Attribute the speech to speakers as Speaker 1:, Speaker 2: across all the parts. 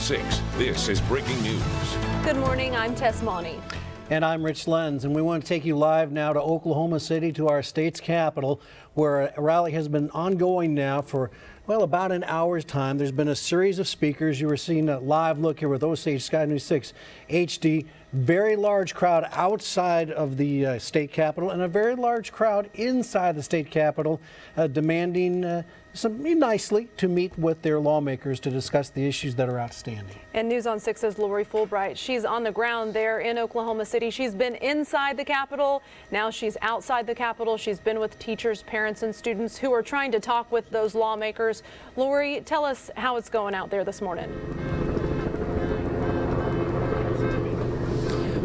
Speaker 1: 7, 6. This is breaking news.
Speaker 2: Good morning, I'm Tess Monty.
Speaker 3: And I'm Rich Lenz, and we want to take you live now to Oklahoma City, to our state's capital, where a rally has been ongoing now for, well, about an hour's time. There's been a series of speakers. You were seeing a live look here with Osage Sky News 6 HD. Very large crowd outside of the state capitol and a very large crowd inside the state capitol demanding nicely to meet with their lawmakers to discuss the issues that are outstanding.
Speaker 2: And News on 6's Lori Fulbright, she's on the ground there in Oklahoma City. She's been inside the Capitol. Now she's outside the Capitol. She's been with teachers, parents, and students who are trying to talk with those lawmakers. Lori, tell us how it's going out there this morning.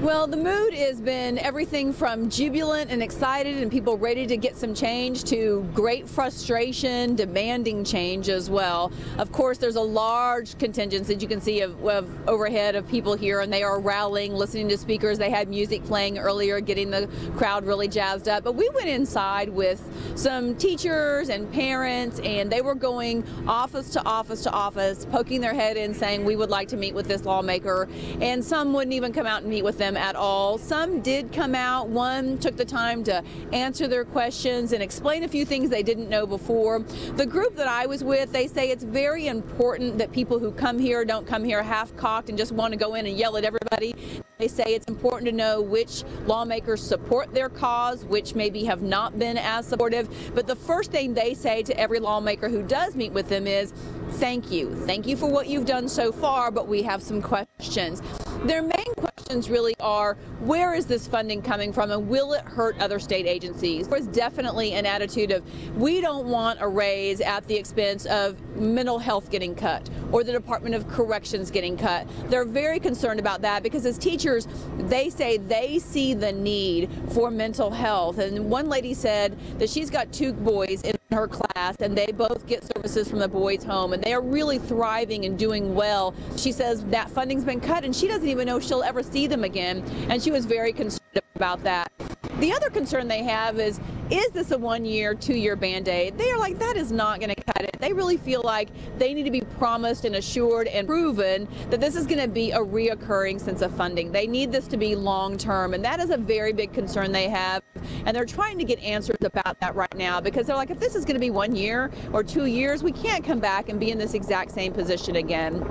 Speaker 4: Well, the mood has been everything from jubilant and excited and people ready to get some change to great frustration, demanding change as well. Of course, there's a large contingent that you can see of overhead of people here, and they are rallying, listening to speakers. They had music playing earlier, getting the crowd really jazzed up. But we went inside with some teachers and parents, and they were going office to office to office, poking their head in, saying, we would like to meet with this lawmaker. And some wouldn't even come out and meet with them at all. Some did come out. One took the time to answer their questions and explain a few things they didn't know before. The group that I was with, they say it's very important that people who come here don't come here half-cocked and just want to go in and yell at everybody. They say it's important to know which lawmakers support their cause, which maybe have not been as supportive. But the first thing they say to every lawmaker who does meet with them is, thank you. Thank you for what you've done so far, but we have some questions. Their main questions really are, where is this funding coming from and will it hurt other state agencies? There's definitely an attitude of, we don't want a raise at the expense of mental health getting cut or the Department of Corrections getting cut. They're very concerned about that because as teachers, they say they see the need for mental health. And one lady said that she's got 2 boys in her class and they both get services from the boys' home and they are really thriving and doing well. She says that funding's been cut and she doesn't even know if she'll ever see them again, and she was very concerned about that. The other concern they have is this a 1-year, 2-year Band-Aid? They are like, that is not going to cut it. They really feel like they need to be promised and assured and proven that this is going to be a reoccurring sense of funding. They need this to be long-term, and that is a very big concern they have, and they're trying to get answers about that right now because they're like, if this is going to be 1 year or 2 years, we can't come back and be in this exact same position again.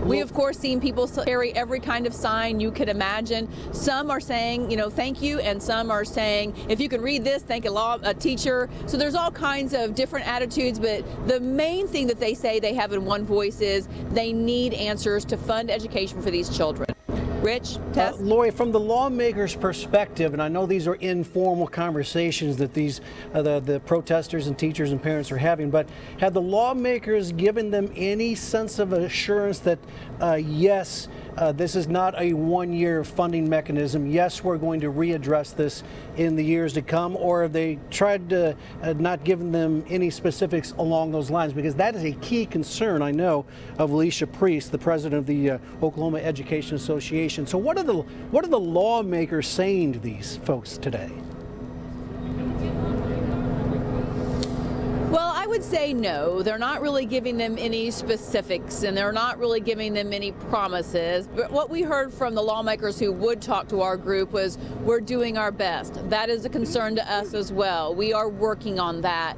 Speaker 4: We, of course, seen people carry every kind of sign you could imagine. Some are saying, thank you, and some are saying, if you can read this, thank a teacher. So there's all kinds of different attitudes, but the main thing that they say they have in one voice is they need answers to fund education for these children. Rich, Tess?
Speaker 3: Lori, from the lawmakers' perspective, and I know these are informal conversations that these the protesters and teachers and parents are having, but have the lawmakers given them any sense of assurance that, yes, this is not a 1-year funding mechanism, yes, we're going to readdress this in the years to come, or have they tried to not giving them any specifics along those lines? Because that is a key concern, I know, of Alicia Priest, the president of the Oklahoma Education Association. So what are the lawmakers saying to these folks today?
Speaker 4: Well, I would say no. They're not really giving them any specifics, and they're not really giving them any promises. But what we heard from the lawmakers who would talk to our group was, we're doing our best. That is a concern to us as well. We are working on that.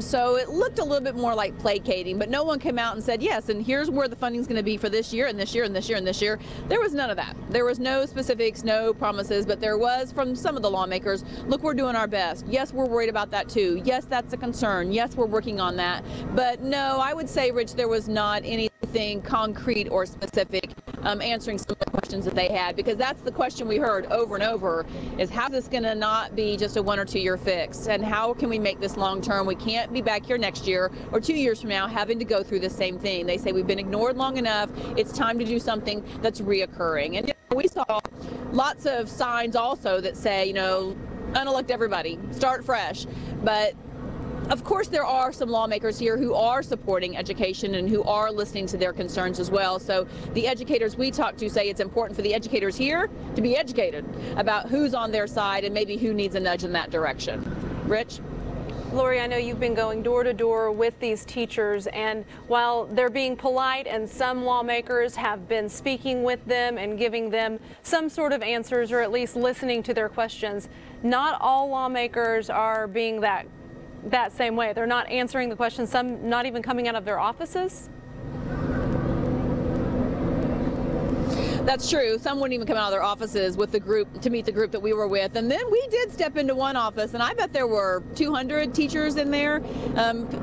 Speaker 4: So it looked a little bit more like placating, but no one came out and said, yes, and here's where the funding's going to be for this year and this year and this year and this year. There was none of that. There was no specifics, no promises, but there was from some of the lawmakers, look, we're doing our best. Yes, we're worried about that too. Yes, that's a concern. Yes, we're working on that. But no, I would say, Rich, there was not anything concrete or specific answering some of the questions that they had, because that's the question we heard over and over is, how is this going to not be just a 1 or 2 year fix, and how can we make this long term? We can't be back here next year or 2 years from now having to go through the same thing. They say we've been ignored long enough. It's time to do something that's reoccurring. And we saw lots of signs also that say, unelect everybody, start fresh. But of course, there are some lawmakers here who are supporting education and who are listening to their concerns as well. So the educators we talk to say it's important for the educators here to be educated about who's on their side and maybe who needs a nudge in that direction. Rich?
Speaker 2: Lori, I know you've been going door to door with these teachers, and while they're being polite and some lawmakers have been speaking with them and giving them some sort of answers or at least listening to their questions, not all lawmakers are being that same way. They're not answering the questions, some not even coming out of their offices.
Speaker 4: That's true. Some wouldn't even come out of their offices with the group to meet the group that we were with. And then we did step into one office, and I bet there were 200 teachers in there,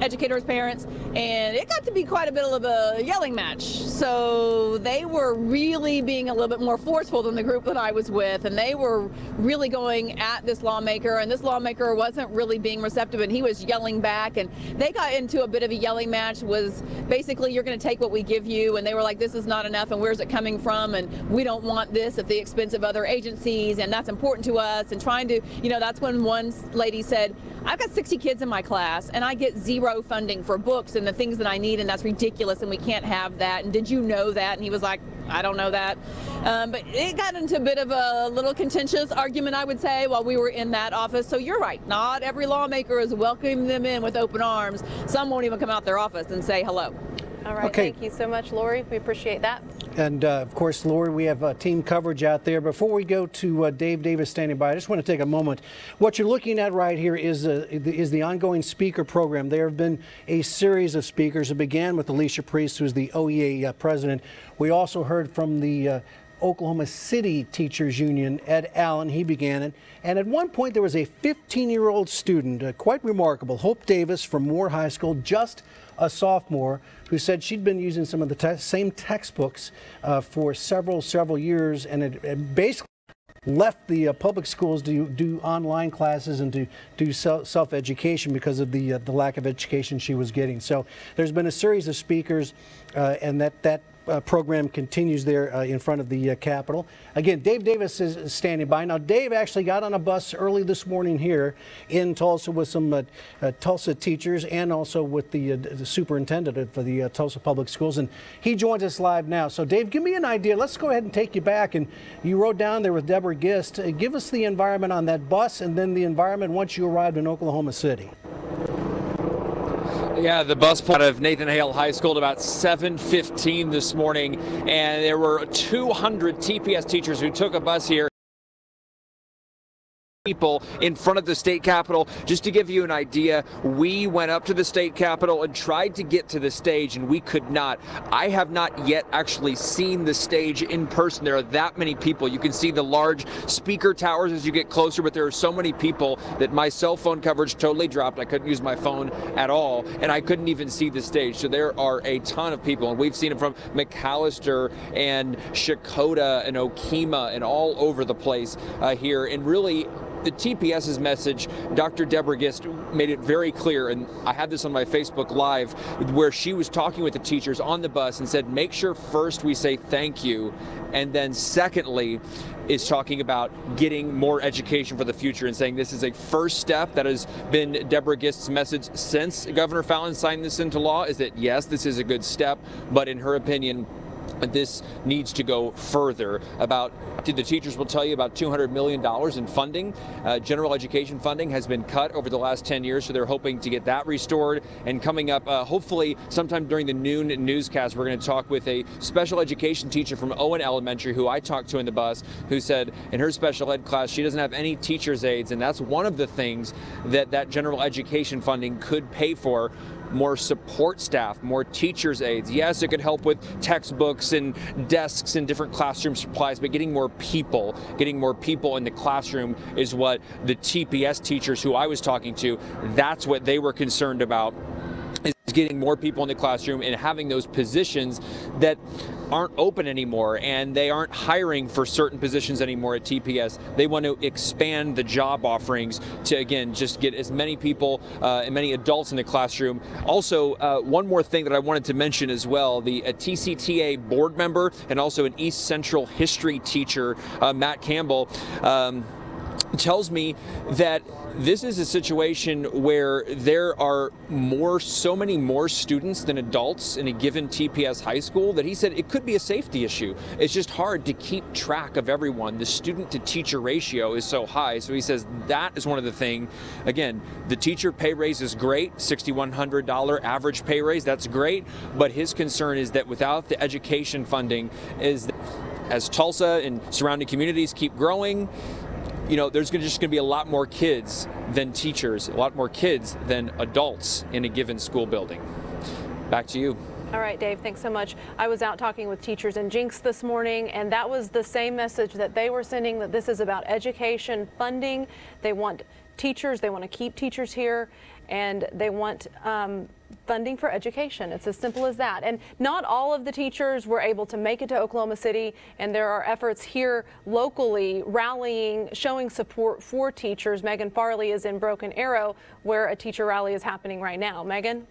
Speaker 4: educators, parents, and it got to be quite a bit of a yelling match. So they were really being a little bit more forceful than the group that I was with, and they were really going at this lawmaker, and this lawmaker wasn't really being receptive, and he was yelling back, and they got into a bit of a yelling match. Was basically, you're going to take what we give you, and they were like, this is not enough, and where's it coming from, and we don't want this at the expense of other agencies, and that's important to us, and trying to, that's when one lady said, I've got 60 kids in my class and I get zero funding for books and the things that I need, and that's ridiculous, and we can't have that, and did you know that? And he was like, I don't know that. But it got into a bit of a little contentious argument, I would say, while we were in that office. So you're right, not every lawmaker is welcoming them in with open arms. Some won't even come out their office and say hello.
Speaker 2: All right, okay. Thank you so much, Lori. We appreciate that.
Speaker 3: And of course, Lori, we have team coverage out there. Before we go to Dave Davis standing by, I just want to take a moment. What you're looking at right here is the ongoing speaker program. There have been a series of speakers. It began with Alicia Priest, who's the OEA president. We also heard from the Oklahoma City Teachers Union, Ed Allen. He began it. And at one point, there was a 15-year-old student, quite remarkable, Hope Davis from Moore High School, just a sophomore, who said she'd been using some of the same textbooks for several years, and it basically left the public schools to do online classes and to do self-education because of the lack of education she was getting. So there's been a series of speakers, and that program continues there in front of the Capitol. Again, Dave Davis is standing by. Now, Dave actually got on a bus early this morning here in Tulsa with some Tulsa teachers and also with the superintendent for the Tulsa Public Schools, and he joins us live now. So, Dave, give me an idea. Let's go ahead and take you back. And you rode down there with Deborah Gist. Give us the environment on that bus and then the environment once you arrived in Oklahoma City.
Speaker 5: Yeah, the bus pulled out of Nathan Hale High School at about 7:15 this morning, and there were 200 TPS teachers who took a bus here. People in front of the state capitol. Just to give you an idea, we went up to the state capitol and tried to get to the stage, and we could not. I have not yet actually seen the stage in person. There are that many people. You can see the large speaker towers as you get closer, but there are so many people that my cell phone coverage totally dropped. I couldn't use my phone at all, and I couldn't even see the stage. So there are a ton of people, and we've seen them from McAllister and Shakota and Okemah and all over the place here. And really, the TPS's message, Dr. Deborah Gist made it very clear, and I had this on my Facebook Live, where she was talking with the teachers on the bus and said, make sure first we say thank you, and then secondly is talking about getting more education for the future and saying this is a first step. That has been Deborah Gist's message since Governor Fallon signed this into law, is that yes, this is a good step, but in her opinion, this needs to go further. The teachers will tell you about $200 million in funding. General education funding has been cut over the last 10 years, so they're hoping to get that restored. And coming up, hopefully sometime during the noon newscast, we're going to talk with a special education teacher from Owen Elementary who I talked to in the bus, who said in her special ed class she doesn't have any teacher's aides, and that's one of the things that general education funding could pay for. More support staff, more teachers' aides. Yes, it could help with textbooks and desks and different classroom supplies, but getting more people in the classroom is what the TPS teachers who I was talking to, that's what they were concerned about, is getting more people in the classroom and having those positions that aren't open anymore, and they aren't hiring for certain positions anymore at TPS. They want to expand the job offerings to, again, just get as many people and many adults in the classroom. Also, one more thing that I wanted to mention as well, the TCTA board member and also an East Central history teacher, Matt Campbell, tells me that this is a situation where there are so many more students than adults in a given TPS high school that he said it could be a safety issue. It's just hard to keep track of everyone. The student to teacher ratio is so high. So he says that is one of the things. Again, the teacher pay raise is great, $6,100 average pay raise, that's great. But his concern is that without the education funding, as Tulsa and surrounding communities keep growing, you know, there's just going to be a lot more kids than teachers, a lot more kids than adults in a given school building. Back to you.
Speaker 2: All right, Dave, thanks so much. I was out talking with teachers in Jinx this morning, and that was the same message that they were sending, that this is about education funding. They want teachers, they want to keep teachers here, and they want funding for education. It's as simple as that. And not all of the teachers were able to make it to Oklahoma City, and there are efforts here locally rallying, showing support for teachers. Megan Farley is in Broken Arrow, where a teacher rally is happening right now. Megan?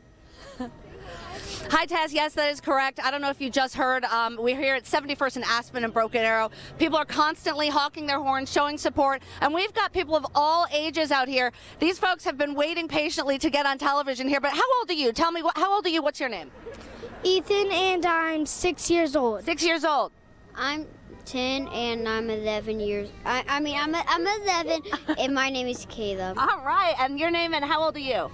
Speaker 6: Hi, Tess. Yes, that is correct. I don't know if you just heard. We're here at 71st and Aspen and Broken Arrow. People are constantly honking their horns, showing support, and we've got people of all ages out here. These folks have been waiting patiently to get on television here. But how old are you? Tell me, how old are you? What's your name?
Speaker 7: Ethan, and I'm 6 years old.
Speaker 6: 6 years old.
Speaker 7: I'm 10 and I'm 11 years. I'm 11 and my name is Caleb.
Speaker 6: All right, and your name and how old are you?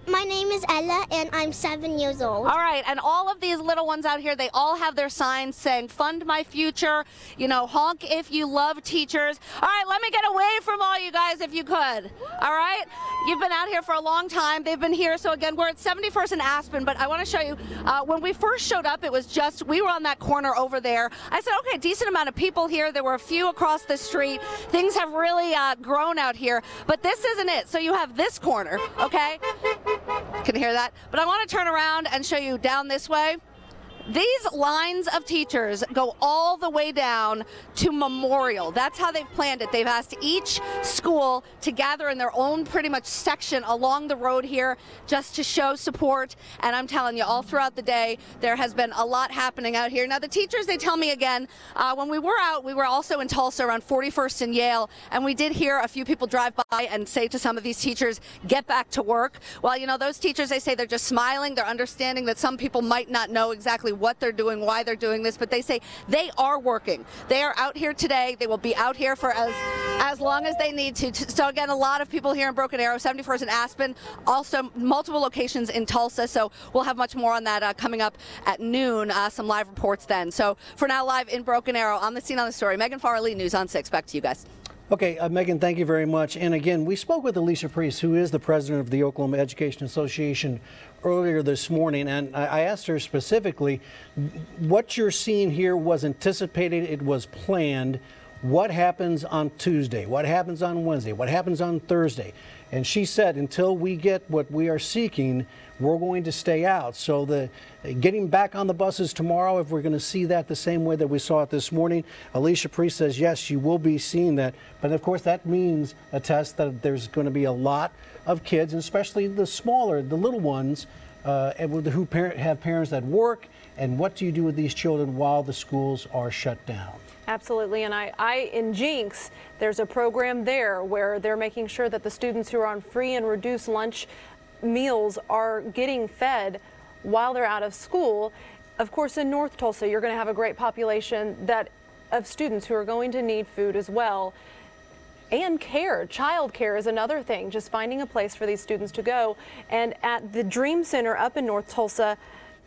Speaker 7: My name is Ella, and I'm 7 years old.
Speaker 6: All right, and all of these little ones out here, they all have their signs saying, fund my future, you know, honk if you love teachers. All right, let me get away from all you guys if you could. All right? You've been out here for a long time. They've been here. So, again, we're at 71st and Aspen, but I want to show you, when we first showed up, it was just, we were on that corner over there. I said, okay, decent amount of people here. There were a few across the street. Things have really grown out here, but this isn't it. So you have this corner, okay? Can you hear that? But I want to turn around and show you down this way. These lines of teachers go all the way down to Memorial. That's how they've planned it. They've asked each school to gather in their own pretty much section along the road here just to show support. And I'm telling you, all throughout the day, there has been a lot happening out here. Now, the teachers, they tell me again, when we were out, we were also in Tulsa around 41st and Yale, and we did hear a few people drive by and say to some of these teachers, get back to work. Well, you know, those teachers, they say they're just smiling. They're understanding that some people might not know exactly what they're doing, why they're doing this, but they say they are working. They are out here today. They will be out here for as long as they need to. So again, a lot of people here in Broken Arrow, 71st and Aspen, also multiple locations in Tulsa. So we'll have much more on that coming up at noon, some live reports then. So for now, live in Broken Arrow, on the scene, on the story, Megan Farley, News on 6. Back to you guys.
Speaker 3: Okay, Megan, thank you very much. And again, we spoke with Alicia Priest, who is the president of the Oklahoma Education Association, earlier this morning, and I asked her specifically, what you're seeing here was anticipated, it was planned. What happens on Tuesday? What happens on Wednesday? What happens on Thursday? And she said, until we get what we are seeking, we're going to stay out. So getting back on the buses tomorrow, if we're going to see that the same way that we saw it this morning, Alicia Priest says, yes, you will be seeing that. But of course, that means a test that there's going to be a lot of kids, and especially the smaller, the little ones, who have parents that work. And what do you do with these children while the schools are shut down?
Speaker 2: Absolutely, and in Jinx, there's a program there where they're making sure that the students who are on free and reduced lunch meals are getting fed while they're out of school. Of course, in North Tulsa, you're going to have a great population of students who are going to need food as well. And care, child care is another thing, just finding a place for these students to go. And at the Dream Center up in North Tulsa,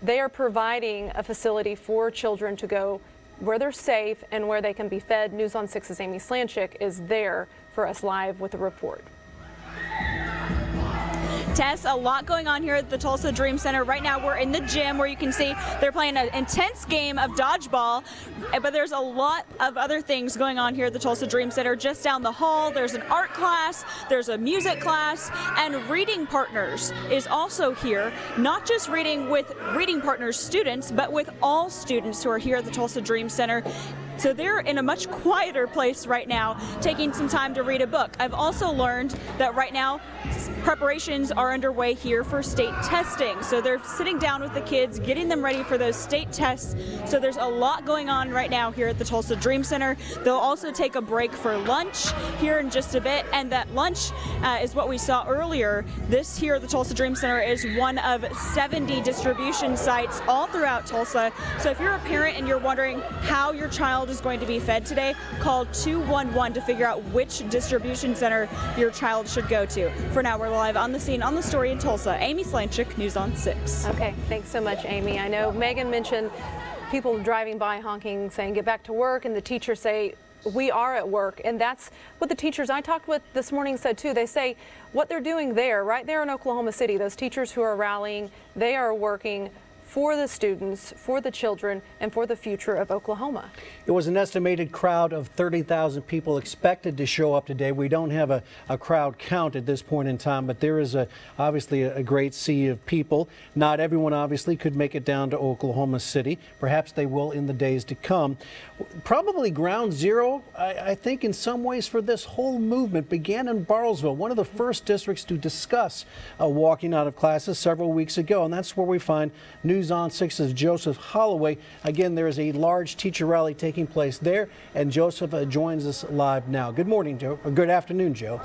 Speaker 2: they are providing a facility for children to go where they're safe and where they can be fed. News on 6's Amy Slanchik is there for us live with a report.
Speaker 8: Tess, a lot going on here at the Tulsa Dream Center. Right now we're in the gym where you can see they're playing an intense game of dodgeball, but there's a lot of other things going on here at the Tulsa Dream Center. Just down the hall, there's an art class, there's a music class, and Reading Partners is also here, not just reading with Reading Partners students, but with all students who are here at the Tulsa Dream Center. So they're in a much quieter place right now, taking some time to read a book. I've also learned that right now preparations are underway here for state testing. So they're sitting down with the kids, getting them ready for those state tests. So there's a lot going on right now here at the Tulsa Dream Center. They'll also take a break for lunch here in just a bit, and that lunch is what we saw earlier. This here at the Tulsa Dream Center is one of 70 distribution sites all throughout Tulsa. So if you're a parent and you're wondering how your child is going to be fed today, call 211 to figure out which distribution center your child should go to. For now, we're live on the scene on the story in Tulsa. Amy Slanchik, News on 6.
Speaker 2: Okay, thanks so much, Amy. I know Megan mentioned people driving by honking, saying get back to work, and the teachers say we are at work, and that's what the teachers I talked with this morning said too. They say what they're doing there, right there in Oklahoma City, those teachers who are rallying, they are working for the students, for the children, and for the future of Oklahoma.
Speaker 3: It was an estimated crowd of 30,000 people expected to show up today. We don't have a crowd count at this point in time, but there is obviously a great sea of people. Not everyone obviously could make it down to Oklahoma City. Perhaps they will in the days to come. Probably ground zero, I think, in some ways for this whole movement began in Bartlesville, one of the first districts to discuss walking out of classes several weeks ago, and that's where we find News on 6's Joseph Holloway. Again, there is a large teacher rally taking place there, and Joseph joins us live now. Good morning, Joe. Or good afternoon, Joe.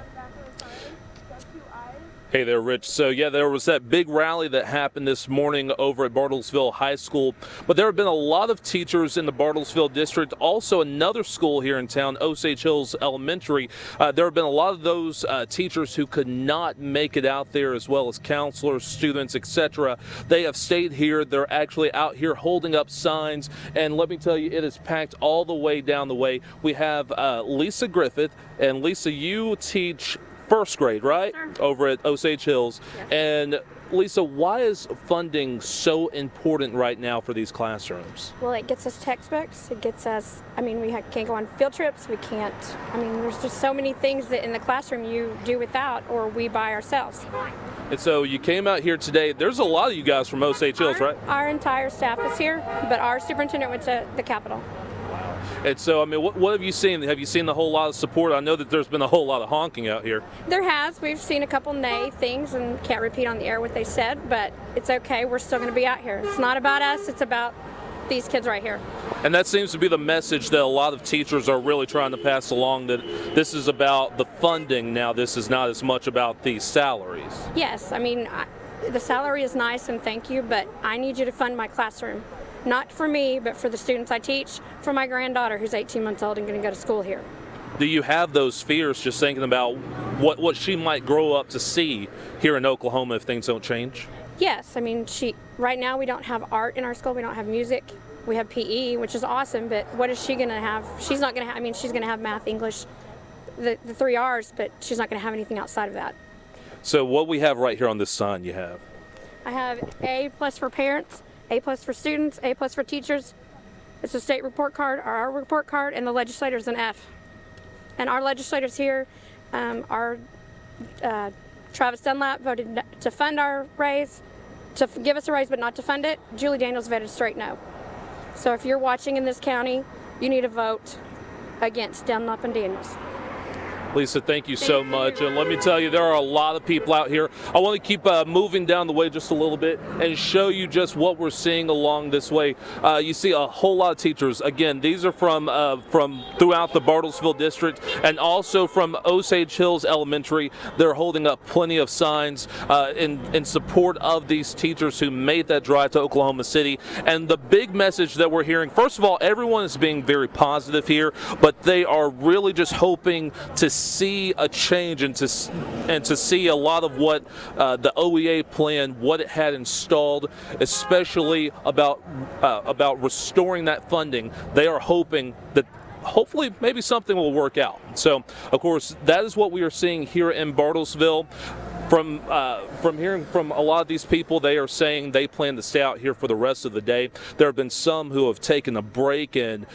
Speaker 9: Hey there, Rich. So yeah, there was that big rally that happened this morning over at Bartlesville High School, but there have been a lot of teachers in the Bartlesville district, also another school here in town, Osage Hills Elementary. There have been a lot of those teachers who could not make it out there, as well as counselors, students, etc. They have stayed here. They're actually out here holding up signs, and let me tell you, it is packed all the way down the way. We have Lisa Griffith, and Lisa, you teach first grade, right? Sure. Over at Osage Hills. Yes. And Lisa, why is funding so important right now for these classrooms?
Speaker 10: Well, it gets us textbooks. It gets us, we can't go on field trips. We can't, there's just so many things that in the classroom you do without or we buy ourselves.
Speaker 9: And so you came out here today. There's a lot of you guys from Osage Hills, right?
Speaker 10: Our entire staff is here, but our superintendent went to the Capitol.
Speaker 9: And so, what have you seen? Have you seen a whole lot of support? I know that there's been a whole lot of honking out here.
Speaker 10: There has. We've seen a couple nay things and can't repeat on the air what they said, but it's okay. We're still going to be out here. It's not about us. It's about these kids right here.
Speaker 9: And that seems to be the message that a lot of teachers are really trying to pass along, that this is about the funding now. This is not as much about the salaries.
Speaker 10: Yes. The salary is nice and thank you, but I need you to fund my classroom. Not for me, but for the students I teach, for my granddaughter who's 18 months old and going to go to school here.
Speaker 9: Do you have those fears just thinking about what she might grow up to see here in Oklahoma if things don't change?
Speaker 10: Yes. Right now we don't have art in our school. We don't have music. We have PE, which is awesome, but what is she going to have? She's not going to have, she's going to have math, English, the 3 R's, but she's not going to have anything outside of that.
Speaker 9: So what we have right here on this sign you have?
Speaker 10: I have A+ for parents, A+ for students, A+ for teachers. It's a state report card, or our report card, and the legislators an F. And our legislators here are Travis Dunlap voted to fund our raise, to give us a raise but not to fund it. Julie Daniels voted straight no. So if you're watching in this county, you need to vote against Dunlap and Daniels.
Speaker 9: Lisa, thank you so much. And let me tell you, there are a lot of people out here. I want to keep moving down the way just a little bit and show you just what we're seeing along this way. You see a whole lot of teachers. Again, these are from throughout the Bartlesville district and also from Osage Hills Elementary. They're holding up plenty of signs in support of these teachers who made that drive to Oklahoma City. And the big message that we're hearing, first of all, everyone is being very positive here, but they are really just hoping to see a change and to see a lot of what the OEA plan, what it had installed, especially about restoring that funding. They are hoping that hopefully maybe something will work out. So of course that is what we are seeing here in Bartlesville. From hearing from a lot of these people, they are saying they plan to stay out here for the rest of the day. There have been some who have taken a break and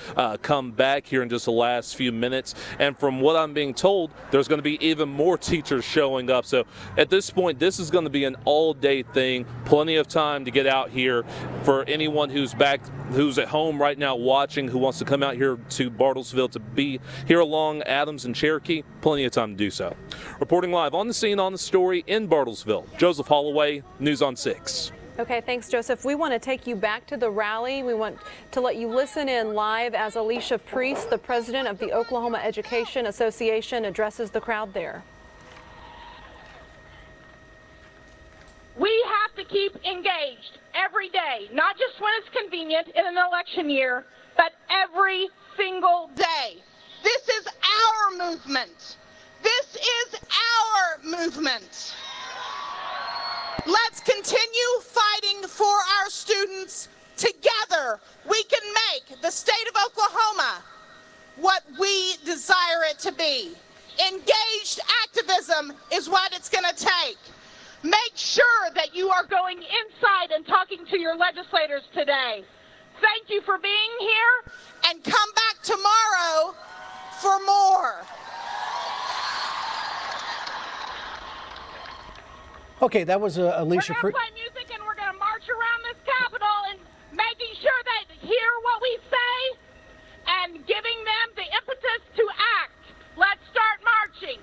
Speaker 9: come back here in just the last few minutes. And from what I'm being told, there's going to be even more teachers showing up. So at this point, this is going to be an all-day thing. Plenty of time to get out here for anyone who's at home right now watching, who wants to come out here to Bartlesville to be here along Adams and Cherokee. Plenty of time to do so. Reporting live on the scene, on the story in Bartlesville, Joseph Holloway, News on 6.
Speaker 2: Okay, thanks, Joseph. We want to take you back to the rally. We want to let you listen in live as Alicia Priest, the president of the Oklahoma Education Association, addresses the crowd there.
Speaker 11: We have to keep engaged every day, not just when it's convenient in an election year, but every single day. This is our movement. This is our movement. Let's continue fighting for our students. Together, we can make the state of Oklahoma what we desire it to be. Engaged activism is what it's going to take. Make sure that you are going inside and talking to your legislators today. Thank you for being here, and come back tomorrow for more.
Speaker 3: Okay, that was Alicia.
Speaker 11: We're going to play music and we're going to march around this Capitol and making sure that hear what we say and giving them the impetus to act. Let's start marching.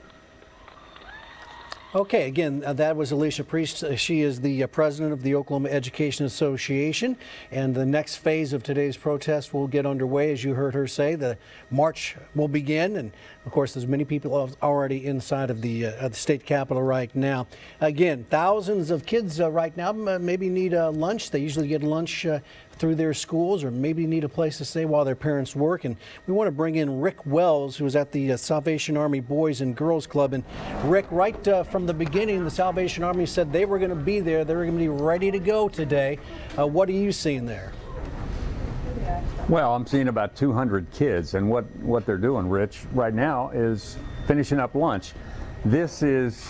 Speaker 3: Okay, again, that was Alicia Priest. She is the president of the Oklahoma Education Association, and the next phase of today's protest will get underway. As you heard her say, the march will begin, and of course there's many people already inside of the state capitol right now. Again, thousands of kids right now maybe need lunch. They usually get lunch through their schools, or maybe need a place to stay while their parents work. And we want to bring in Rick Wells, who is at the Salvation Army Boys and Girls Club. And Rick, right from the beginning, the Salvation Army said they were going to be there. They were going to be ready to go today. What are you seeing there?
Speaker 12: Well, I'm seeing about 200 kids, and what they're doing, Rich, right now is finishing up lunch. This isn't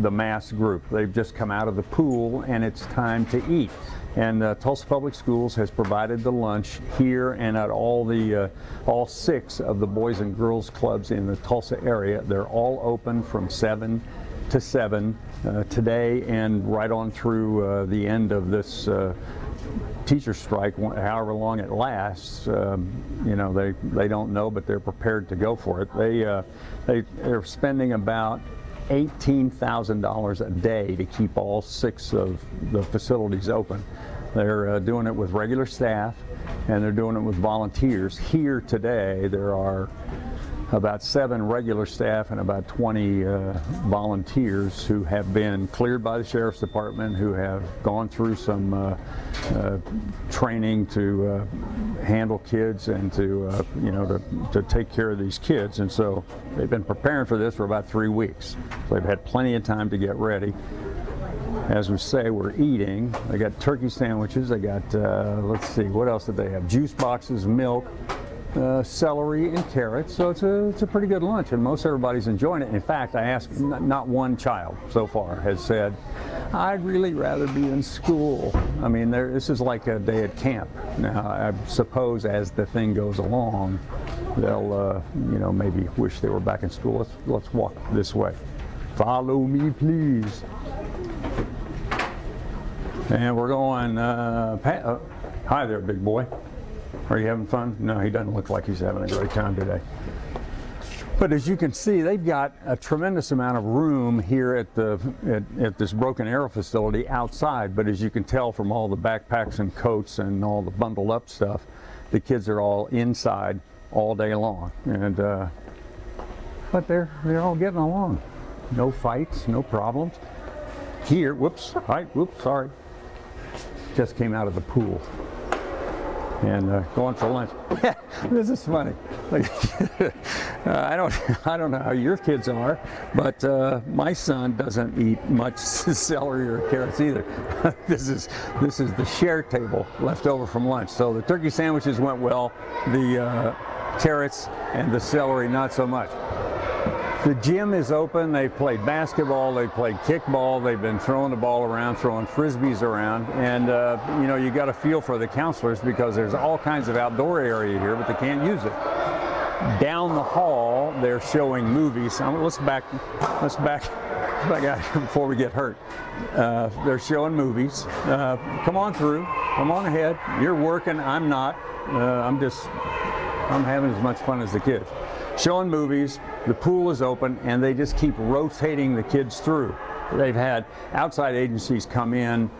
Speaker 12: the mass group. They've just come out of the pool, and it's time to eat. And Tulsa Public Schools has provided the lunch here and at all 6 of the Boys and Girls Clubs in the Tulsa area. They're all open from 7 to 7 today and right on through the end of this teacher strike, however long it lasts. You know, they don't know, but they're prepared to go for it. They're spending about $18,000 a day to keep all 6 of the facilities open. They're doing it with regular staff, and they're doing it with volunteers. Here today, there are about 7 regular staff and about 20 volunteers who have been cleared by the Sheriff's Department, who have gone through some training to handle kids and to you know, to take care of these kids. And so they've been preparing for this for about 3 weeks. So they've had plenty of time to get ready. As we say, we're eating. They got turkey sandwiches. They got, let's see, what else did they have? Juice boxes, milk, celery, and carrots. So it's a pretty good lunch, and most everybody's enjoying it. In fact, I asked, not one child so far has said, I'd really rather be in school. I mean, this is like a day at camp. Now, I suppose as the thing goes along, they'll, you know, maybe wish they were back in school. Let's walk this way. Follow me, please. And we're going, hi there, big boy. Are you having fun? No, he doesn't look like he's having a great time today. But as you can see, they've got a tremendous amount of room here at this Broken Arrow facility outside. But as you can tell from all the backpacks and coats and all the bundled up stuff, the kids are all inside all day long. And but they're all getting along. No fights, no problems. Here, whoops, sorry. Just came out of the pool and going for lunch. This is funny. I don't know how your kids are, but my son doesn't eat much celery or carrots either. This is the share table left over from lunch. So the turkey sandwiches went well, the carrots and the celery not so much. The gym is open. They played basketball, they played kickball, they've been throwing the ball around, throwing frisbees around, and you know, you got to feel for the counselors because there's all kinds of outdoor area here, but they can't use it. Down the hall, they're showing movies. Let's back out before we get hurt. They're showing movies. Come on through. Come on ahead. You're working. I'm not. I'm having as much fun as the kids. Showing movies. The pool is open, and they just keep rotating the kids through. They've had outside agencies come in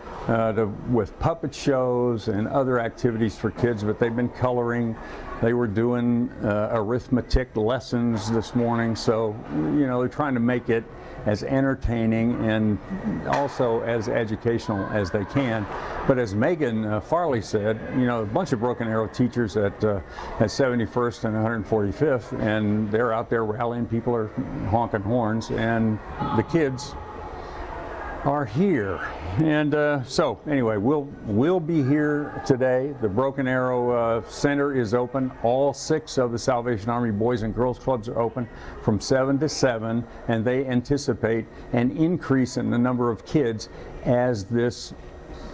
Speaker 12: with puppet shows and other activities for kids, but they've been coloring. They were doing arithmetic lessons this morning, so you know, they're trying to make it as entertaining and also as educational as they can. But as Megan Farley said, you know, a bunch of Broken Arrow teachers at 71st and 145th, and they're out there rallying. People are honking horns, and the kids are here. And so anyway, we'll be here today. The Broken Arrow Center is open. All 6 of the Salvation Army Boys and Girls Clubs are open from 7 to 7, and they anticipate an increase in the number of kids as this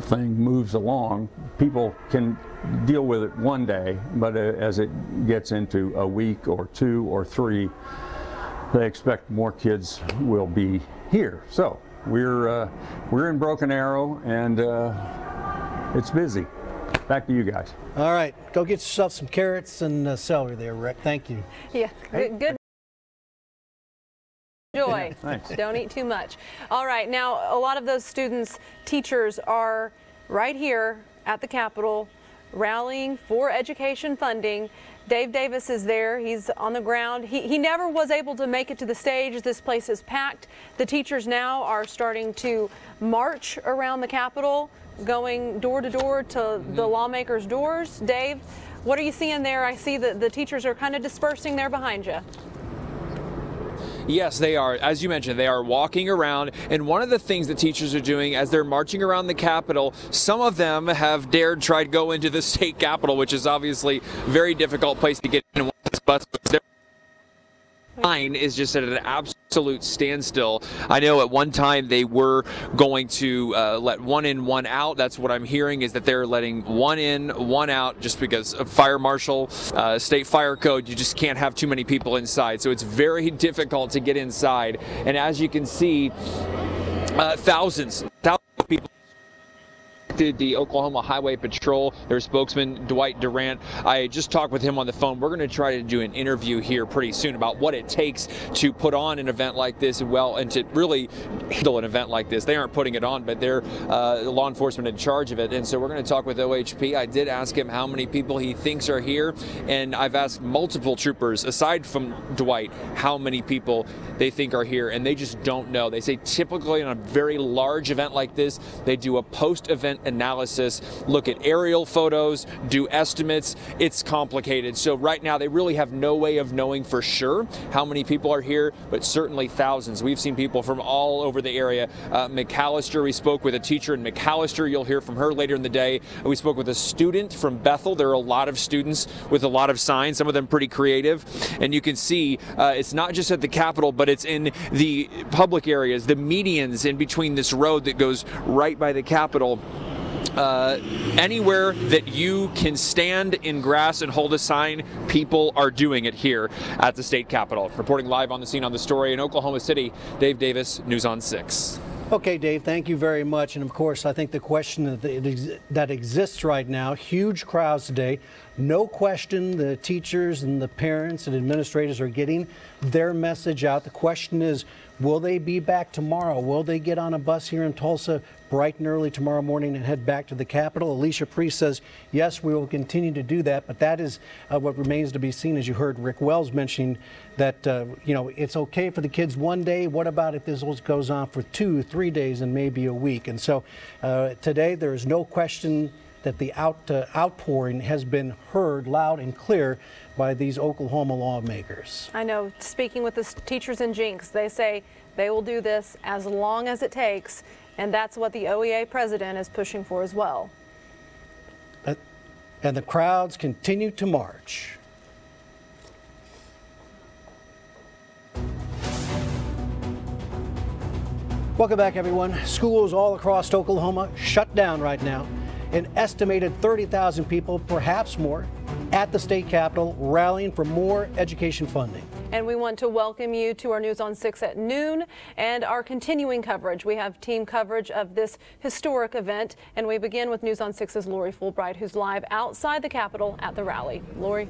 Speaker 12: thing moves along. People can deal with it one day, but as it gets into a week or 2 or 3, they expect more kids will be here. So we're in Broken Arrow, and it's busy. Back to you guys.
Speaker 3: All right, go get yourself some carrots and celery there, Rick. Thank you.
Speaker 2: Yeah, good. Enjoy.
Speaker 3: Yeah, thanks.
Speaker 2: Don't eat too much. All right, now a lot of those students, teachers are right here at the Capitol rallying for education funding. Dave Davis is there. He's on the ground. He never was able to make it to the stage. This place is packed. The teachers now are starting to march around the Capitol, going door to door to the lawmakers' doors. Dave, what are you seeing there? I see that the teachers are kind of dispersing there behind you.
Speaker 5: Yes, they are. As you mentioned, they are walking around, and one of the things the teachers are doing as they're marching around the Capitol, some of them have dared try to go into the state Capitol, which is obviously a very difficult place to get in. One of the bus line is just at an absolute standstill. I know at one time they were going to let one in, one out. That's what I'm hearing, is that they're letting one in, one out, just because of fire marshal, state fire code. You just can't have too many people inside. So it's very difficult to get inside. And as you can see, thousands of people. The Oklahoma Highway Patrol, their spokesman Dwight Durant. I just talked with him on the phone. We're going to try to do an interview here pretty soon about what it takes to put on an event like this, and to really handle an event like this. They aren't putting it on, but they're law enforcement in charge of it. And so we're going to talk with OHP. I did ask him how many people he thinks are here, and I've asked multiple troopers, aside from Dwight, how many people they think are here, and they just don't know. They say typically on a very large event like this, they do a post-event analysis, look at aerial photos, do estimates. It's complicated. So right now they really have no way of knowing for sure how many people are here, but certainly thousands. We've seen people from all over the area. McAllister, we spoke with a teacher in McAllister. You'll hear from her later in the day. We spoke with a student from Bethel. There are a lot of students with a lot of signs, some of them pretty creative. And you can see it's not just at the Capitol, but it's in the public areas, the medians in between this road that goes right by the Capitol. Anywhere that you can stand in grass and hold a sign, people are doing it here at the state Capitol. Reporting live on the scene on the story in Oklahoma City, Dave Davis, News on 6.
Speaker 3: Okay, Dave, thank you very much. And of course, I think the question that exists right now, huge crowds today, no question the teachers and the parents and administrators are getting their message out. The question is, will they be back tomorrow? Will they get on a bus here in Tulsa bright and early tomorrow morning and head back to the Capitol? Alicia Priest says, yes, we will continue to do that, but that is what remains to be seen. As you heard Rick Wells mentioning that, you know, it's okay for the kids one day. What about if this goes on for 2, 3 days and maybe a week? And so today there is no question that the outpouring has been heard loud and clear by these Oklahoma lawmakers.
Speaker 2: I know, speaking with the teachers in Jinx, they say they will do this as long as it takes, and that's what the OEA president is pushing for as well.
Speaker 3: And the crowds continue to march. Welcome back, everyone. Schools all across Oklahoma shut down right now. An estimated 30,000 people, perhaps more, at the state capitol rallying for more education funding.
Speaker 2: And we want to welcome you to our News on 6 at noon and our continuing coverage. We have team coverage of this historic event, and we begin with News on 6's Lori Fulbright, who's live outside the Capitol at the rally. Lori.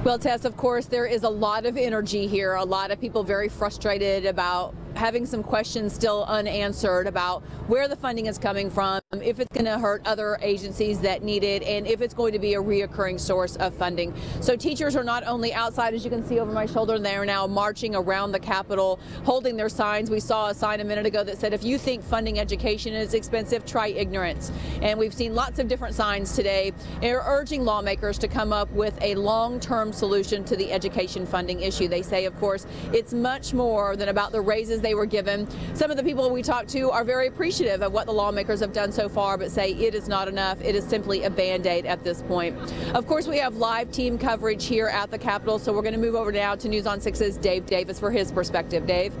Speaker 4: Well, Tess, of course, there is a lot of energy here. A lot of people very frustrated about having some questions still unanswered about where the funding is coming from, if it's going to hurt other agencies that need it, and if it's going to be a reoccurring source of funding. So teachers are not only outside, as you can see over my shoulder, they are now marching around the Capitol, holding their signs. We saw a sign a minute ago that said, if you think funding education is expensive, try ignorance. And we've seen lots of different signs today. They're urging lawmakers to come up with a long-term solution to the education funding issue. They say, of course, it's much more than about the raises they were given. Some of the people we talked to are very appreciative of what the lawmakers have done so far, but say it is not enough. It is simply a Band-Aid at this point. Of course, we have live team coverage here at the Capitol, so we're going to move over now to News on 6's Dave Davis for his perspective. Dave.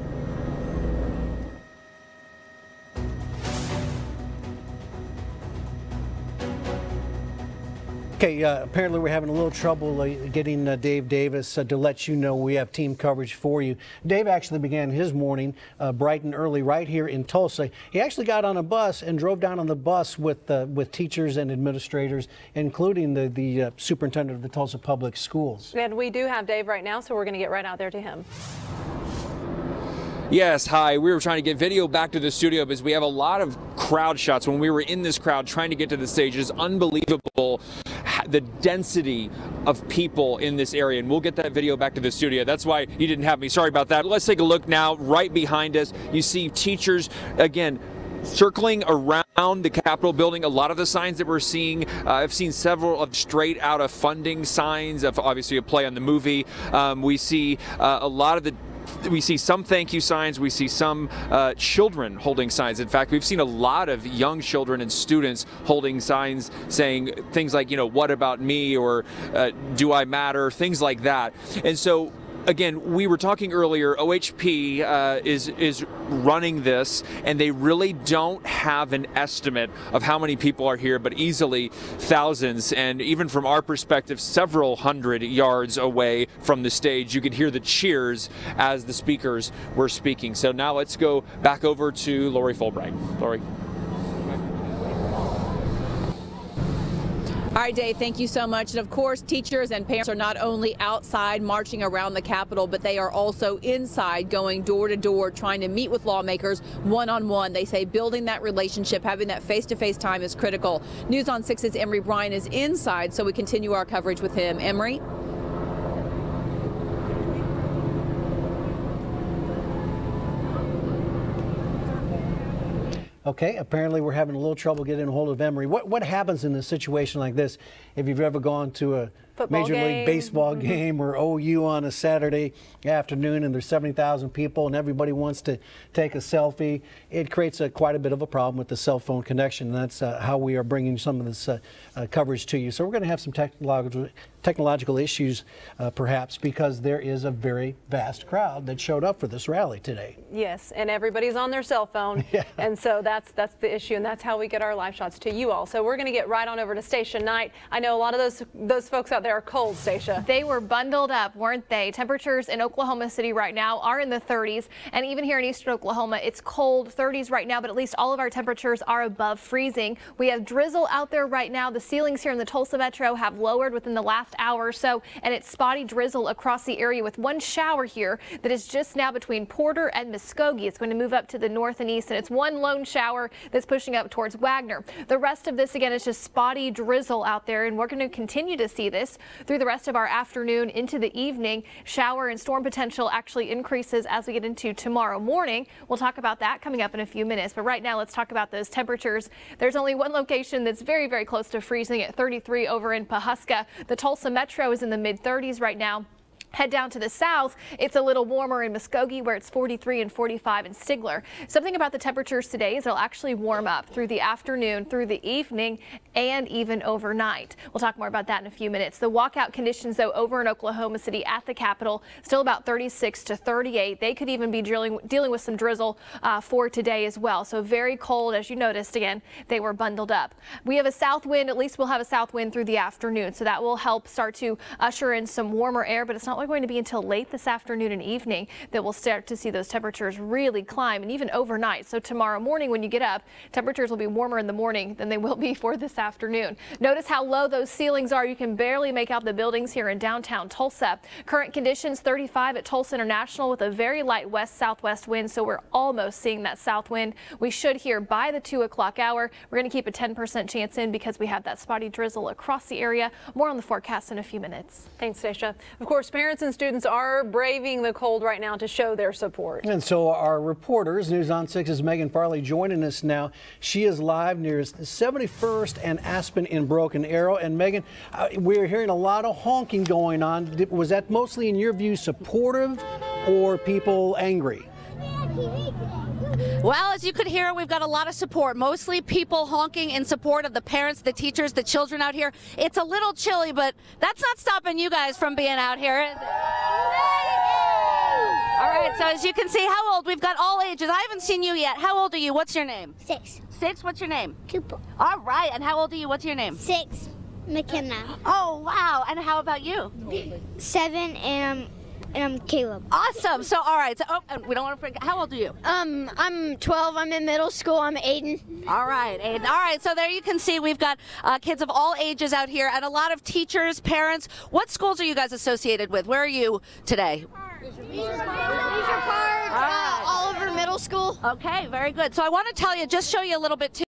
Speaker 3: Okay, apparently we're having a little trouble getting Dave Davis to let you know we have team coverage for you. Dave actually began his morning bright and early right here in Tulsa. He actually got on a bus and drove down on the bus with teachers and administrators, including the superintendent of the Tulsa Public Schools.
Speaker 2: And we do have Dave right now, so we're going to get right out there to him.
Speaker 5: Yes, hi. We were trying to get video back to the studio because we have a lot of crowd shots when we were in this crowd trying to get to the stage. It is unbelievable the density of people in this area, and we'll get that video back to the studio. That's why you didn't have me. Sorry about that. Let's take a look now. Right behind us, you see teachers, again, circling around the Capitol building. A lot of the signs that we're seeing, I've seen several of straight out of funding signs of obviously a play on the movie. We see a lot of we see some thank you signs. We see some children holding signs. In fact, we've seen a lot of young children and students holding signs saying things like, you know, what about me, or do I matter, things like that. And so, again, we were talking earlier, OHP is running this, and they really don't have an estimate of how many people are here, but easily thousands. And even from our perspective, several hundred yards away from the stage, you could hear the cheers as the speakers were speaking. So now let's go back over to Lori Fulbright. Lori.
Speaker 4: All right, Dave, thank you so much. And of course, teachers and parents are not only outside marching around the Capitol, but they are also inside going door to door, trying to meet with lawmakers one-on-one. They say building that relationship, having that face-to-face time is critical. News on 6's Emery Bryan is inside, so we continue our coverage with him. Emery?
Speaker 3: Okay, apparently we're having a little trouble getting a hold of Emery. What happens in a situation like this if you've ever gone to a Major League Baseball game or OU on a Saturday afternoon and there's 70,000 people and everybody wants to take a selfie? It creates quite a bit of a problem with the cell phone connection. And that's how we are bringing some of this coverage to you. So we're going to have some technological issues perhaps, because there is a very vast crowd that showed up for this rally today.
Speaker 2: Yes, and everybody's on their cell phone. Yeah. And so that's the issue, and that's how we get our live shots to you all. So we're going to get right on over to Station Night. I know a lot of those folks out there are cold, Stacia.
Speaker 13: They were bundled up, weren't they? Temperatures in Oklahoma City right now are in the 30s, and even here in eastern Oklahoma, it's cold, 30s right now, but at least all of our temperatures are above freezing. We have drizzle out there right now. The ceilings here in the Tulsa Metro have lowered within the last hour or so, and it's spotty drizzle across the area with one shower here that is just now between Porter and Muskogee. It's going to move up to the north and east, and it's one lone shower that's pushing up towards Wagner. The rest of this, again, is just spotty drizzle out there, and we're going to continue to see this through the rest of our afternoon into the evening. Shower and storm potential actually increases as we get into tomorrow morning. We'll talk about that coming up in a few minutes, but right now let's talk about those temperatures. There's only one location that's very, very close to freezing at 33 over in Pawhuska. The Tulsa Metro is in the mid-30s right now. Head down to the south, it's a little warmer in Muskogee where it's 43 and 45 in Stigler. Something about the temperatures today is they'll actually warm up through the afternoon, through the evening, and even overnight. We'll talk more about that in a few minutes. The walkout conditions, though, over in Oklahoma City at the Capitol, still about 36 to 38. They could even be dealing with some drizzle for today as well. So very cold, as you noticed. Again, they were bundled up. We have a south wind. At least we'll have a south wind through the afternoon, so that will help start to usher in some warmer air, but it's not going to be until late this afternoon and evening that we'll start to see those temperatures really climb, and even overnight. So tomorrow morning when you get up, temperatures will be warmer in the morning than they will be for this afternoon. Notice how low those ceilings are. You can barely make out the buildings here in downtown Tulsa. Current conditions 35 at Tulsa International with a very light west-southwest wind, so we're almost seeing that south wind. We should hear by the 2 o'clock hour. We're going to keep a 10% chance in because we have that spotty drizzle across the area. More on the forecast in a few minutes.
Speaker 2: Thanks, Stacia. Of course, parents and students are braving the cold right now to show their support.
Speaker 3: And so our reporters, News on 6's Megan Farley joining us now. She is live near 71st and Aspen in Broken Arrow. And Megan, we're hearing a lot of honking going on. Was that mostly, in your view, supportive or people angry?
Speaker 6: Well, as you could hear, we've got a lot of support, mostly people honking in support of the parents, the teachers, the children out here. It's a little chilly, but that's not stopping you guys from being out here, is it? All right, so as you can see, how old? We've got all ages. I haven't seen you yet. How old are you? What's your name?
Speaker 7: 6.
Speaker 6: 6? What's your name?
Speaker 7: Cooper.
Speaker 6: All right, and how old are you? What's your name?
Speaker 7: 6. McKenna.
Speaker 6: Oh, wow. And how about you?
Speaker 7: 7 and I'm Caleb.
Speaker 6: Awesome. So, all right. So, we don't want to forget. How old are you?
Speaker 7: I'm 12. I'm in middle school. I'm Aiden.
Speaker 6: All right, Aiden. All right. So there you can see we've got kids of all ages out here and a lot of teachers, parents. What schools are you guys associated with? Where are you today?
Speaker 7: Leisure Park. Oliver Middle School.
Speaker 6: Okay. Very good. So I want to tell you, just show you a little bit too.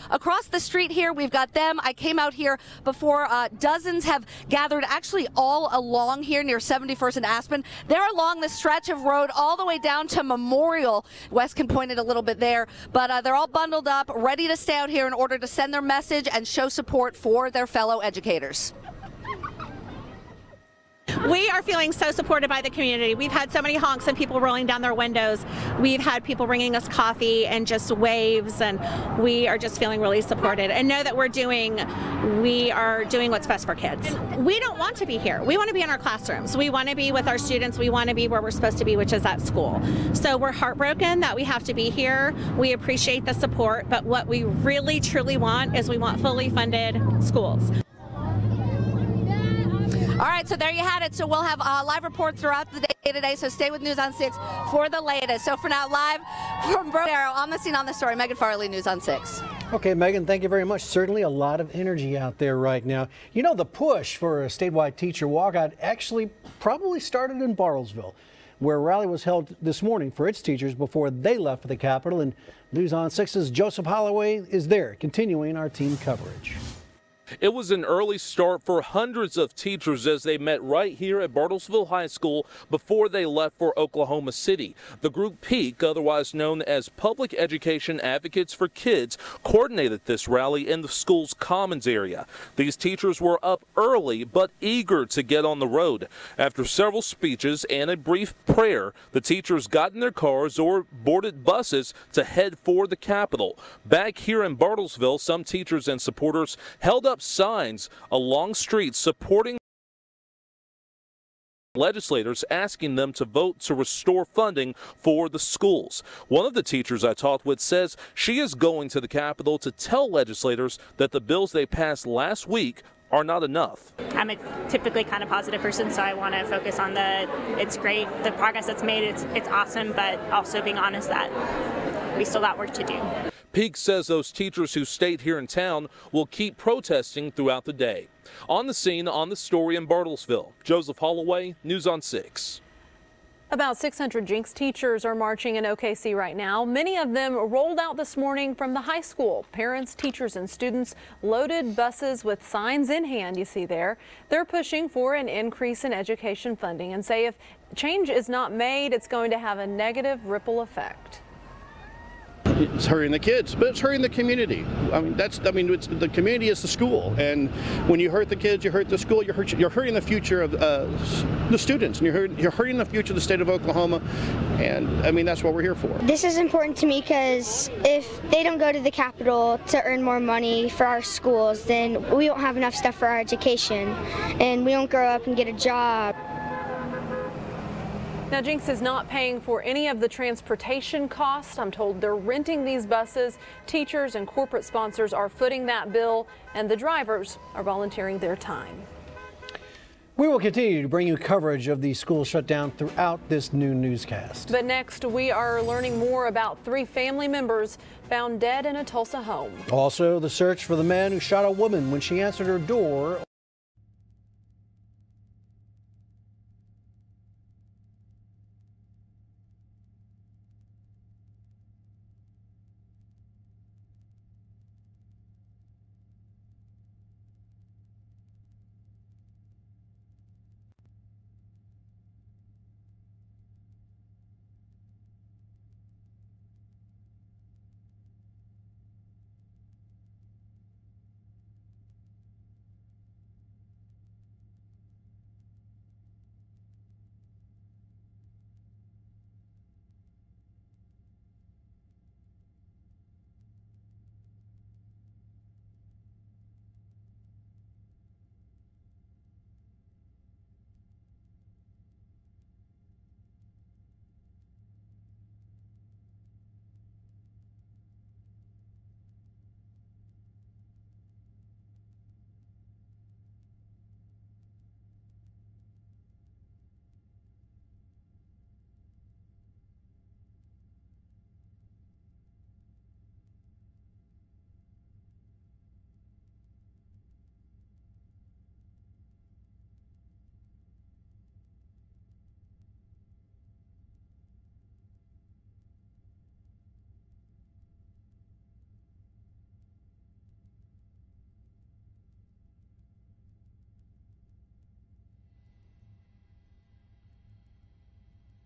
Speaker 6: Across the street here, we've got them. I came out here before. Dozens have gathered actually all along here near 71st and Aspen. They're along the stretch of road all the way down to Memorial. Wes can point it a little bit there, but they're all bundled up, ready to stay out here in order to send their message and show support for their fellow educators.
Speaker 14: We are feeling so supported by the community. We've had so many honks and people rolling down their windows. We've had people bringing us coffee and just waves, and we are just feeling really supported and know that we are doing what's best for kids. We don't want to be here. We want to be in our classrooms. We want to be with our students. We want to be where we're supposed to be, which is at school. So we're heartbroken that we have to be here. We appreciate the support, but what we really truly want is we want fully funded schools.
Speaker 6: All right, so there you had it. So we'll have live reports throughout the day today, so stay with News on 6 for the latest. So for now, live from Broken Arrow, on the scene, on the story, Megan Farley, News on 6.
Speaker 3: Okay, Megan, thank you very much. Certainly a lot of energy out there right now. You know, the push for a statewide teacher walkout actually probably started in Bartlesville, where a rally was held this morning for its teachers before they left for the Capitol. And News on 6's Joseph Holloway is there, continuing our team coverage.
Speaker 9: It was an early start for hundreds of teachers as they met right here at Bartlesville High School before they left for Oklahoma City. The group PEAK, otherwise known as Public Education Advocates for Kids, coordinated this rally in the school's commons area. These teachers were up early but eager to get on the road. After several speeches and a brief prayer, the teachers got in their cars or boarded buses to head for the Capitol. Back here in Bartlesville, some teachers and supporters held up signs along streets supporting legislators, asking them to vote to restore funding for the schools. One of the teachers I talked with says she is going to the Capitol to tell legislators that the bills they passed last week are not enough.
Speaker 15: I'm a typically kind of positive person, so I want to focus on it's great, the progress that's made, it's awesome, but also being honest that we still got work to do.
Speaker 9: PEAK says those teachers who stayed here in town will keep protesting throughout the day. On the scene, on the story in Bartlesville, Joseph Holloway, News on 6.
Speaker 2: About 600 Jinx teachers are marching in OKC right now. Many of them rolled out this morning from the high school. Parents, teachers, and students loaded buses with signs in hand, you see there. They're pushing for an increase in education funding and say if change is not made, it's going to have a negative ripple effect.
Speaker 16: It's hurting the kids, but it's hurting the community. I mean, the community is the school, and when you hurt the kids, you hurt the school. You're hurting the future of the students, and you're hurting the future of the state of Oklahoma. And I mean, that's what we're here for.
Speaker 17: This is important to me because if they don't go to the Capitol to earn more money for our schools, then we don't have enough stuff for our education, and we don't grow up and get a job.
Speaker 2: Now, Jinx is not paying for any of the transportation costs. I'm told they're renting these buses. Teachers and corporate sponsors are footing that bill, and the drivers are volunteering their time.
Speaker 3: We will continue to bring you coverage of the school shutdown throughout this new newscast.
Speaker 2: But next, we are learning more about 3 family members found dead in a Tulsa home.
Speaker 3: Also, the search for the man who shot a woman when she answered her door.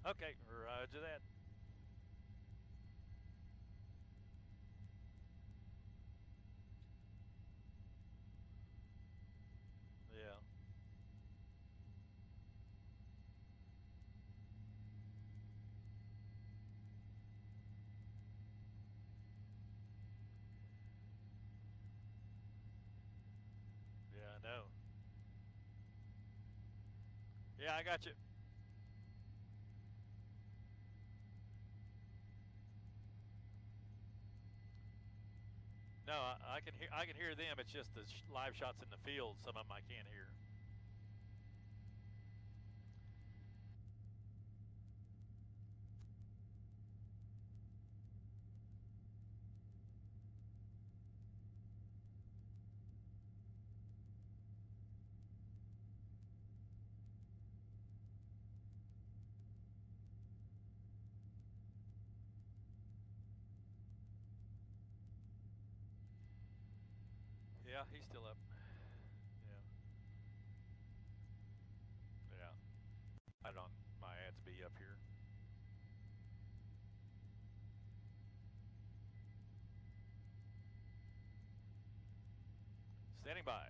Speaker 18: Okay, roger that. Yeah. Yeah, I know. Yeah, I got you. No, I can hear. I can hear them. It's just the live shots in the field. Some of them I can't hear. Yeah, he's still up. Yeah. Yeah. I don't. My ads be up here. Standing by.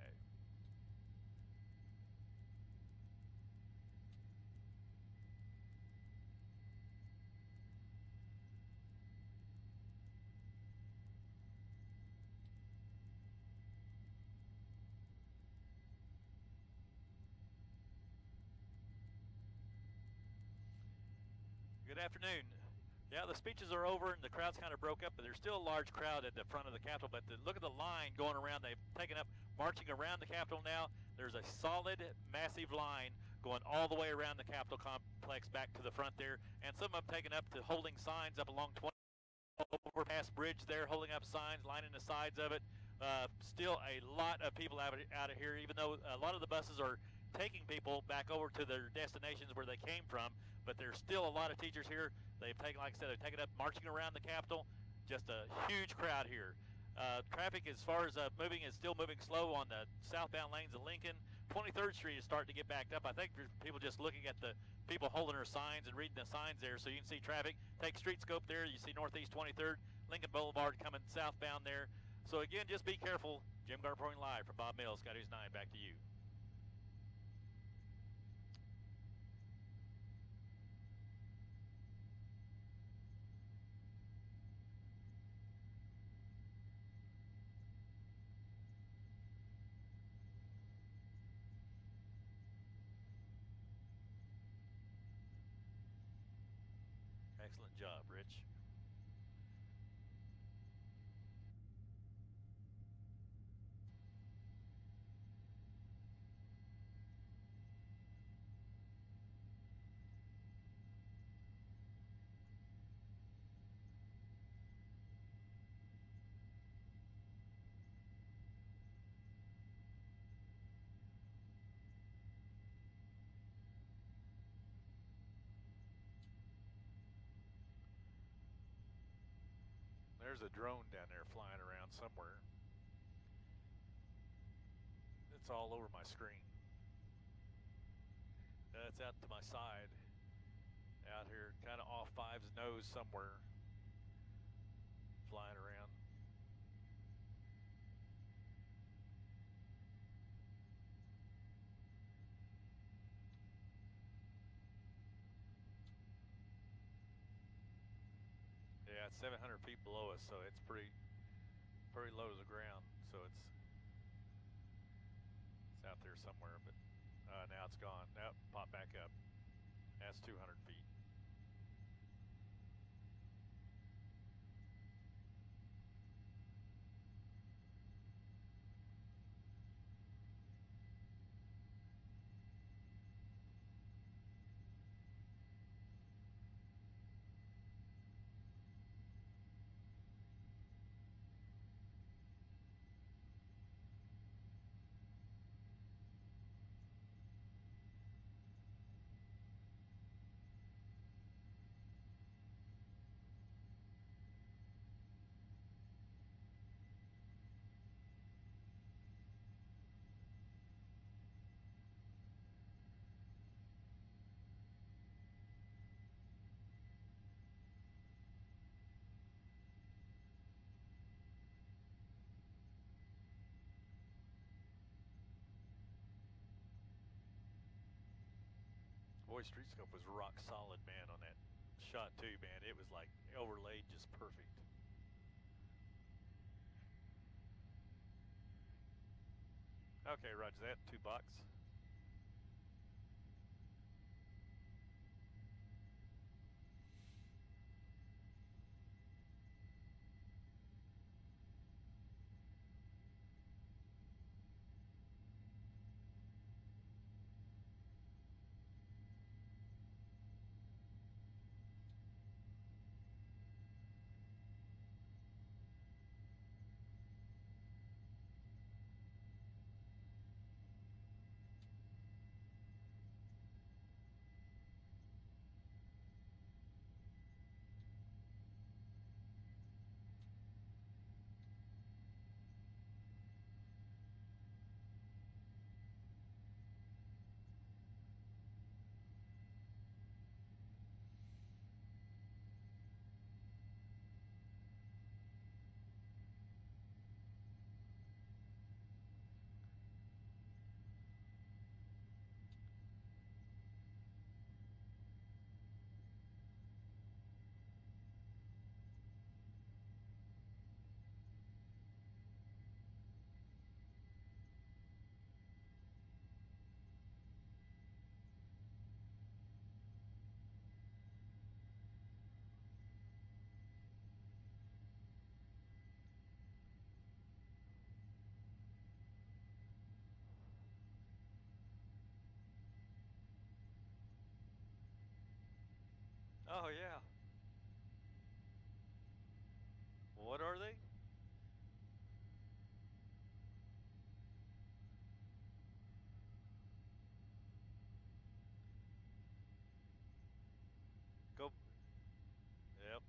Speaker 18: Good afternoon. Yeah, the speeches are over and the crowd's kind of broke up, but there's still a large crowd at the front of the Capitol. But look at the line going around. They've taken up, marching around the Capitol now. There's a solid, massive line going all the way around the Capitol complex back to the front there. And some of them taken up to holding signs up along 20 overpass bridge there, holding up signs, lining the sides of it. Still a lot of people out of here, even though a lot of the buses are taking people back over to their destinations where they came from. But there's still a lot of teachers here. They've taken, like I said, they've taken up marching around the Capitol. Just a huge crowd here. Traffic as far as moving is still moving slow on the southbound lanes of Lincoln. 23rd Street is starting to get backed up. I think there's people just looking at the people holding their signs and reading the signs there, so you can see traffic. Take street scope there. You see Northeast 23rd. Lincoln Boulevard coming southbound there. So again, just be careful. Jim Gar reporting live from Bob Mills, Sky News 9. Back to you. Excellent job, Rich. There's a drone down there flying around somewhere. It's all over my screen. That's out to my side. Out here, kind of off Five's nose somewhere. Flying around. Yeah, it's 700 feet below us, so it's pretty low to the ground. So it's out there somewhere, but now it's gone. Now pop back up. That's 200 feet. Boy, Street Scope was rock solid, man, on that shot too, man. It was like overlaid just perfect. Okay, roger that. 2 bucks. Oh, yeah. What are they? Go. Yep.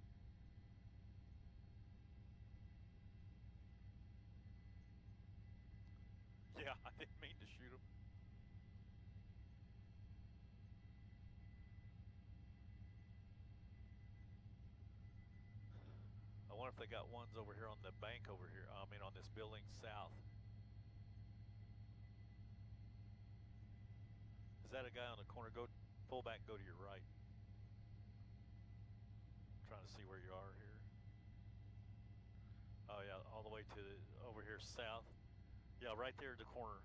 Speaker 18: Yeah, I didn't mean to shoot him. I wanted wonder if they got ones over here on the bank over here. I mean, on this building south. Is that a guy on the corner? Go pull back and go to your right. I'm trying to see where you are here. Oh yeah, all the way to the, over here south. Yeah, right there at the corner.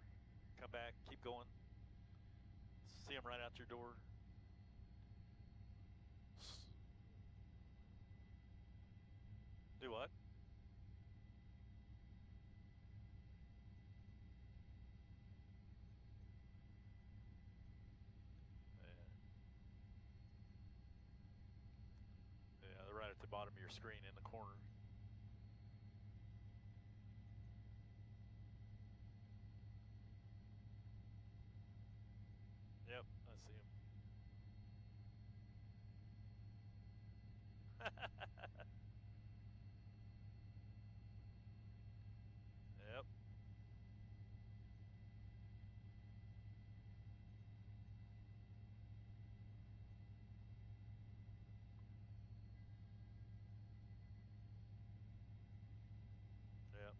Speaker 18: Come back, keep going. See him right out your door. Do what? Yeah, they're right at the bottom of your screen in the corner. Yep, I see him. Yep. Yep.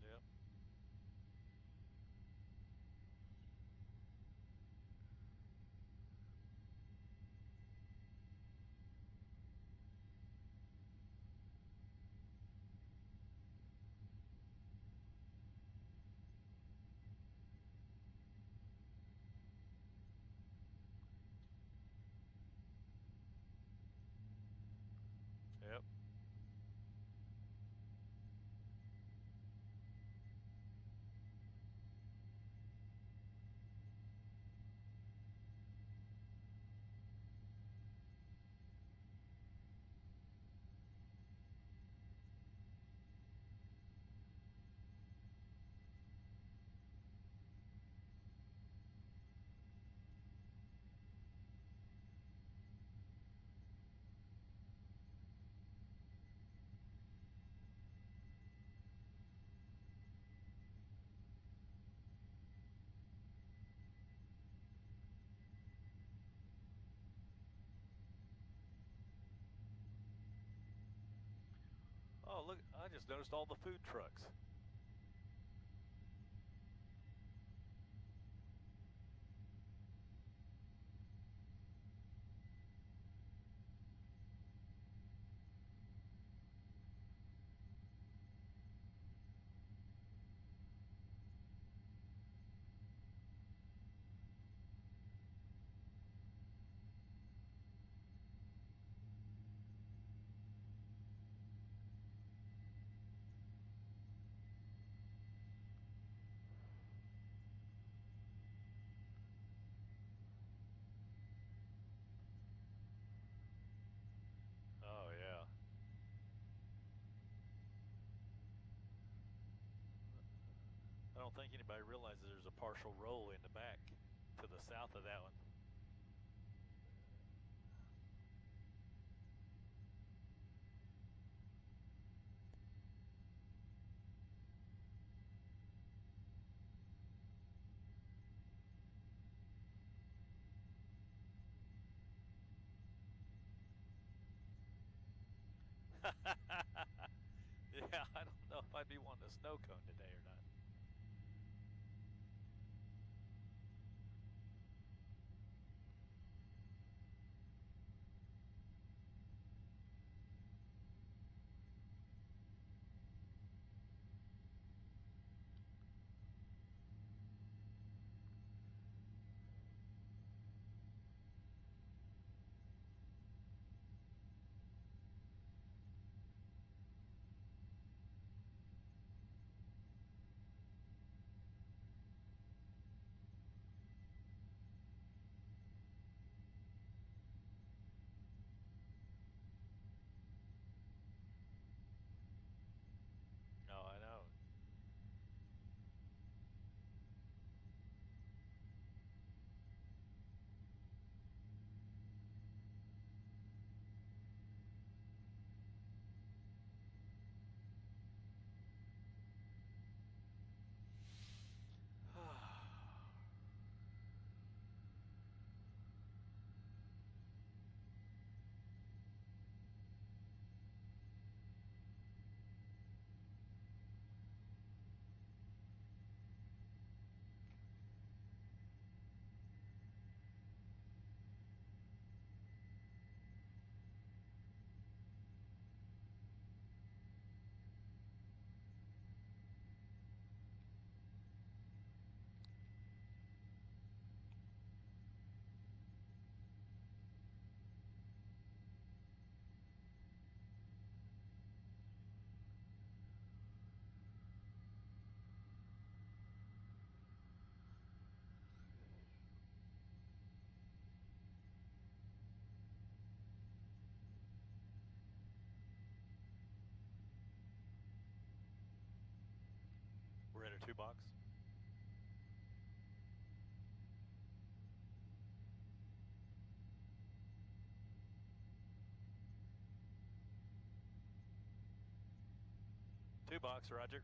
Speaker 18: Yep. Yep. Oh, look, I just noticed all the food trucks. Oh, yeah. I don't think anybody realizes there's a partial roll in the back to the south of that one. Yeah, I don't know if I'd be wanting a snow cone today or not. 2 box. Two box, Roger.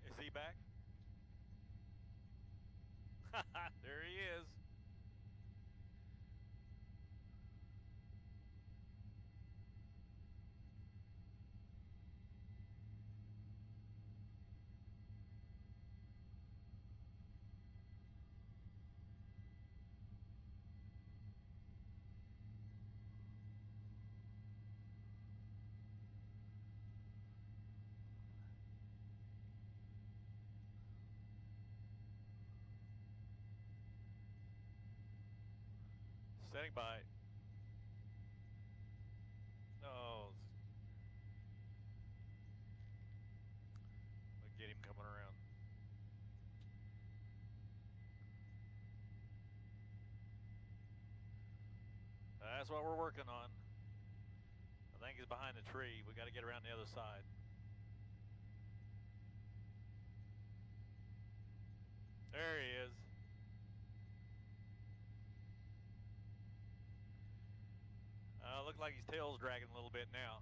Speaker 18: Is he back? There he is. Standing by. Oh, we'll get him coming around. That's what we're working on. I think he's behind the tree. We got to get around the other side. There he is. Look like his tail's dragging a little bit now.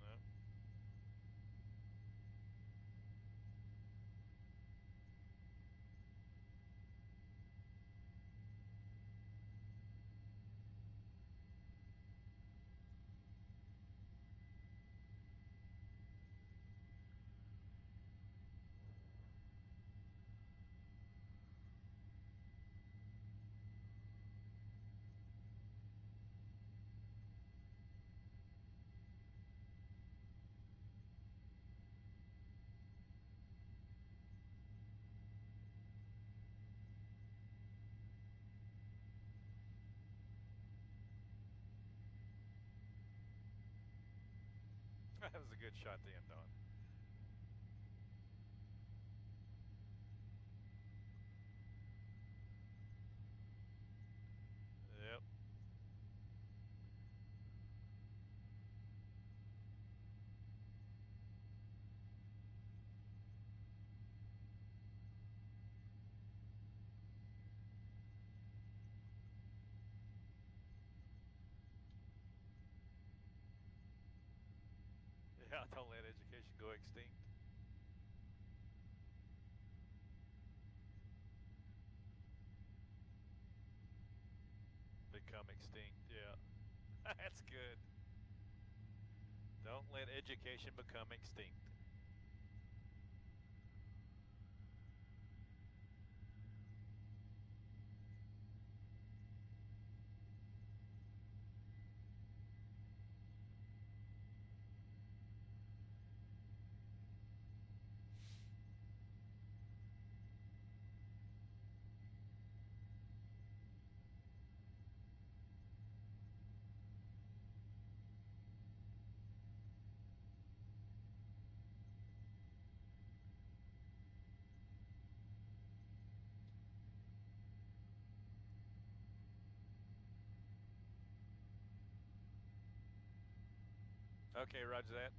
Speaker 18: No. That was a good shot to end on. Yep. Yeah, don't let education go extinct. Become extinct, yeah. That's good. Don't let education become extinct. Okay, roger that.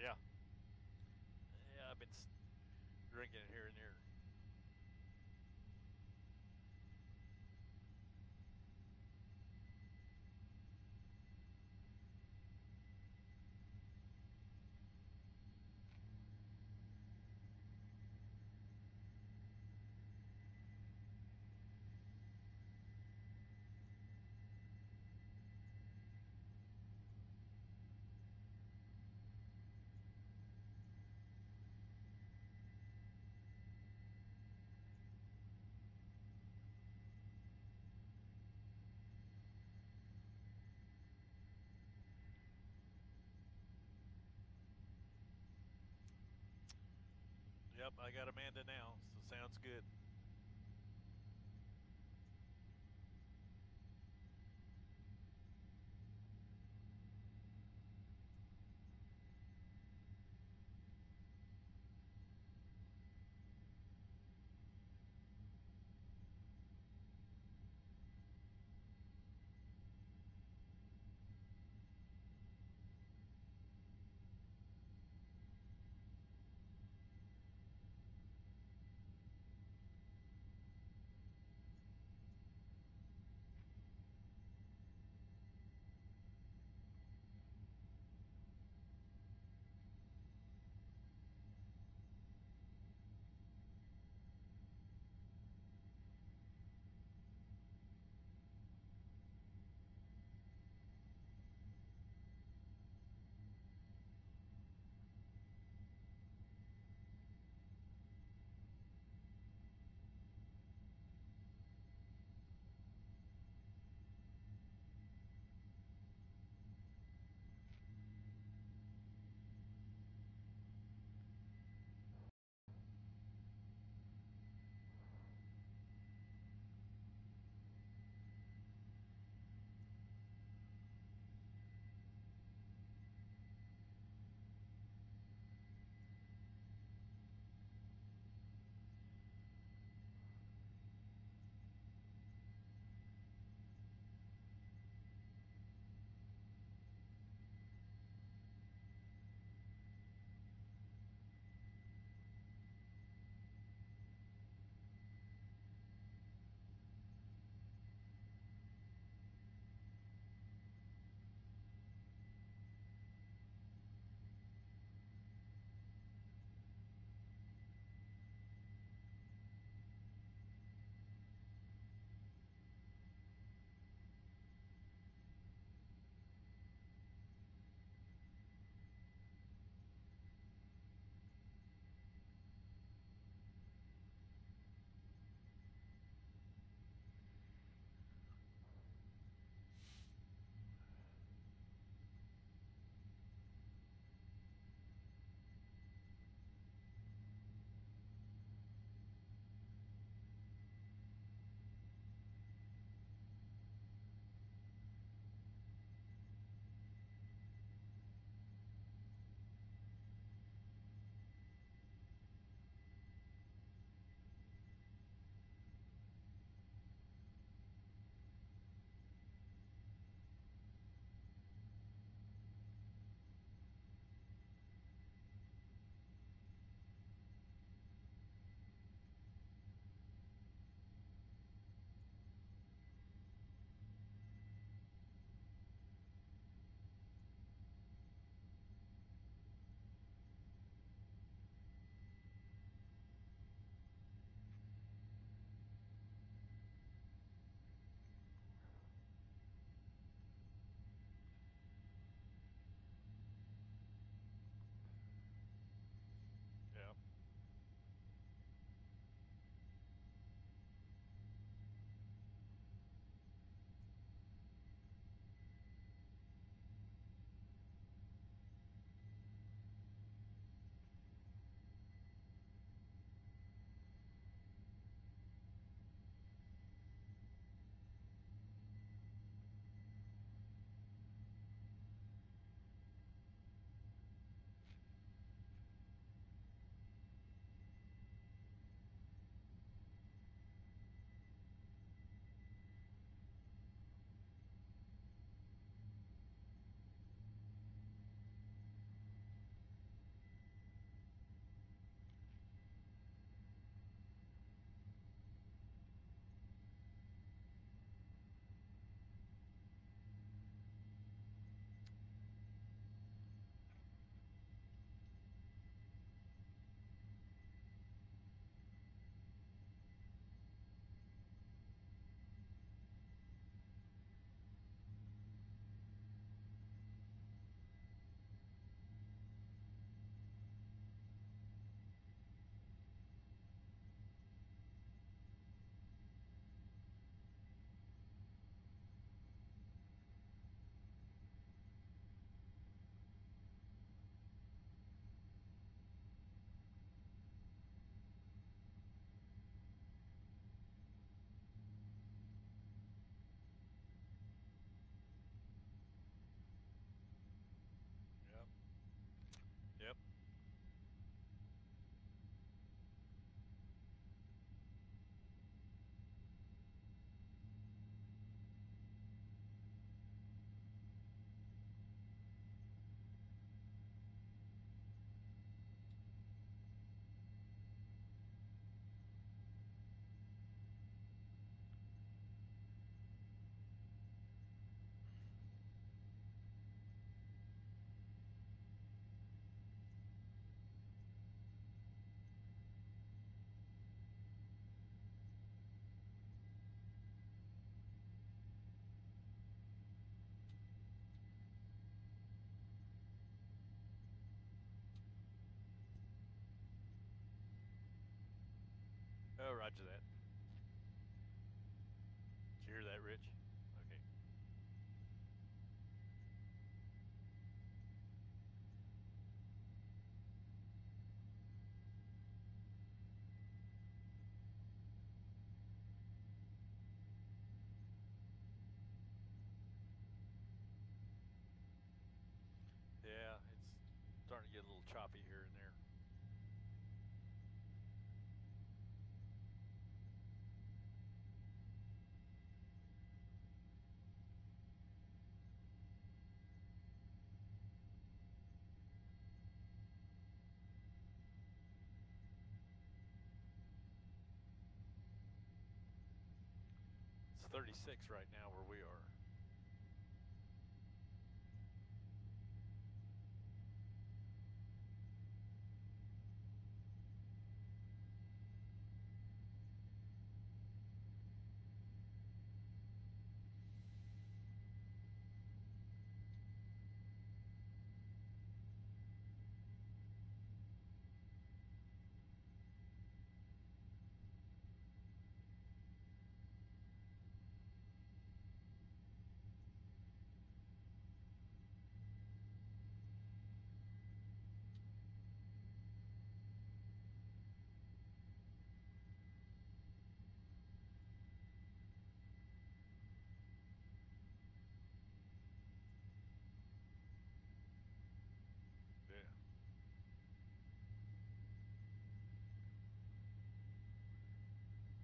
Speaker 18: Yeah. Yeah, I've been drinking it here and there. Yep, I got Amanda now, so sounds good. Roger that. Did you hear that, Rich? Okay. Yeah, it's starting to get a little choppy here and there. It's 36 right now where we are.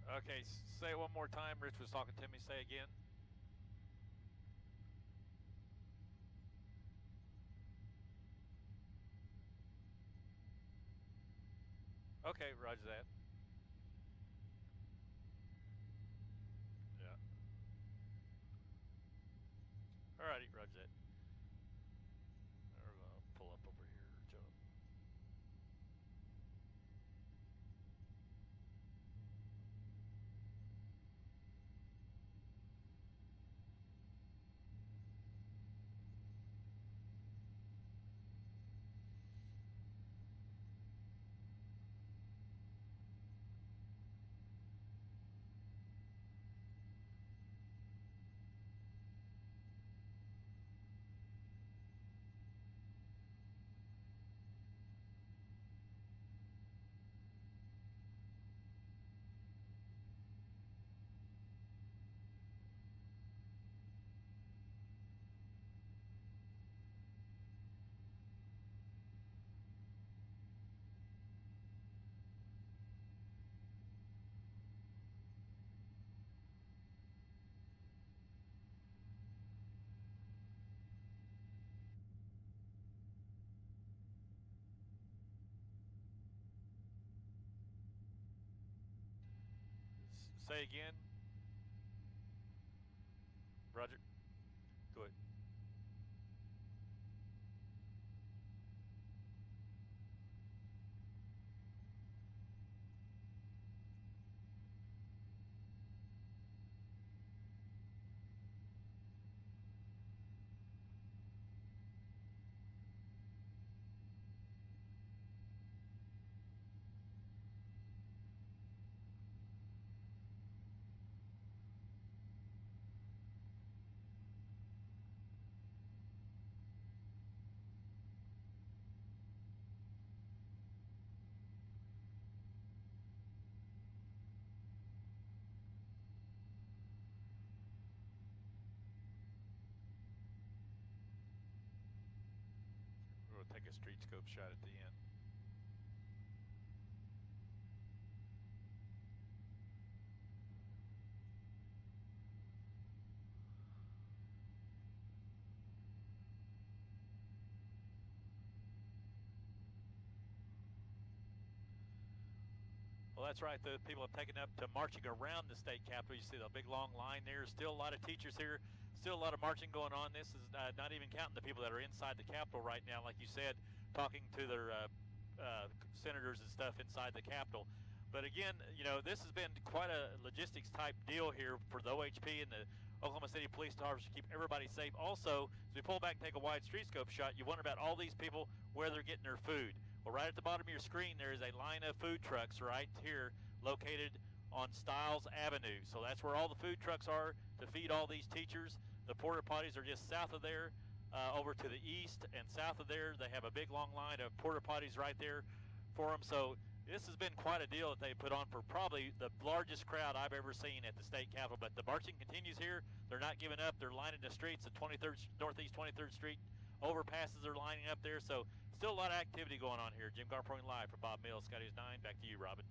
Speaker 18: Yeah. Okay, say it one more time. Rich was talking to me. Say again. Okay, roger that. Yeah. All righty, roger that. I'll pull up over here, Joe. Say again. Roger. Go ahead. We'll take a street scope shot at the end. Well, that's right. The people have taken up to marching around the state capitol. You see the big long line there. Still a lot of teachers here. Still a lot of marching going on. This is not even counting the people that are inside the capitol right now, like you said, talking to their senators and stuff inside the capitol. But again, you know, this has been quite a logistics type deal here for the OHP and the Oklahoma City Police Department to keep everybody safe. Also, as we pull back and take a wide street scope shot, you wonder about all these people, where they're getting their food. Well, right at the bottom of your screen, there is a line of food trucks right here located on Stiles Avenue. So that's where all the food trucks are to feed all these teachers. The porta potties are just south of there, over to the east, and south of there they have a big long line of porta potties right there for them. So this has been quite a deal that they put on for probably the largest crowd I've ever seen at the state capitol. But the marching continues here. They're not giving up. They're lining the streets. The Northeast 23rd Street overpasses are lining up there. So still a lot of activity going on here. Jim Gar reporting live for Bob Mills, Sky News 9. Back to you, Robin.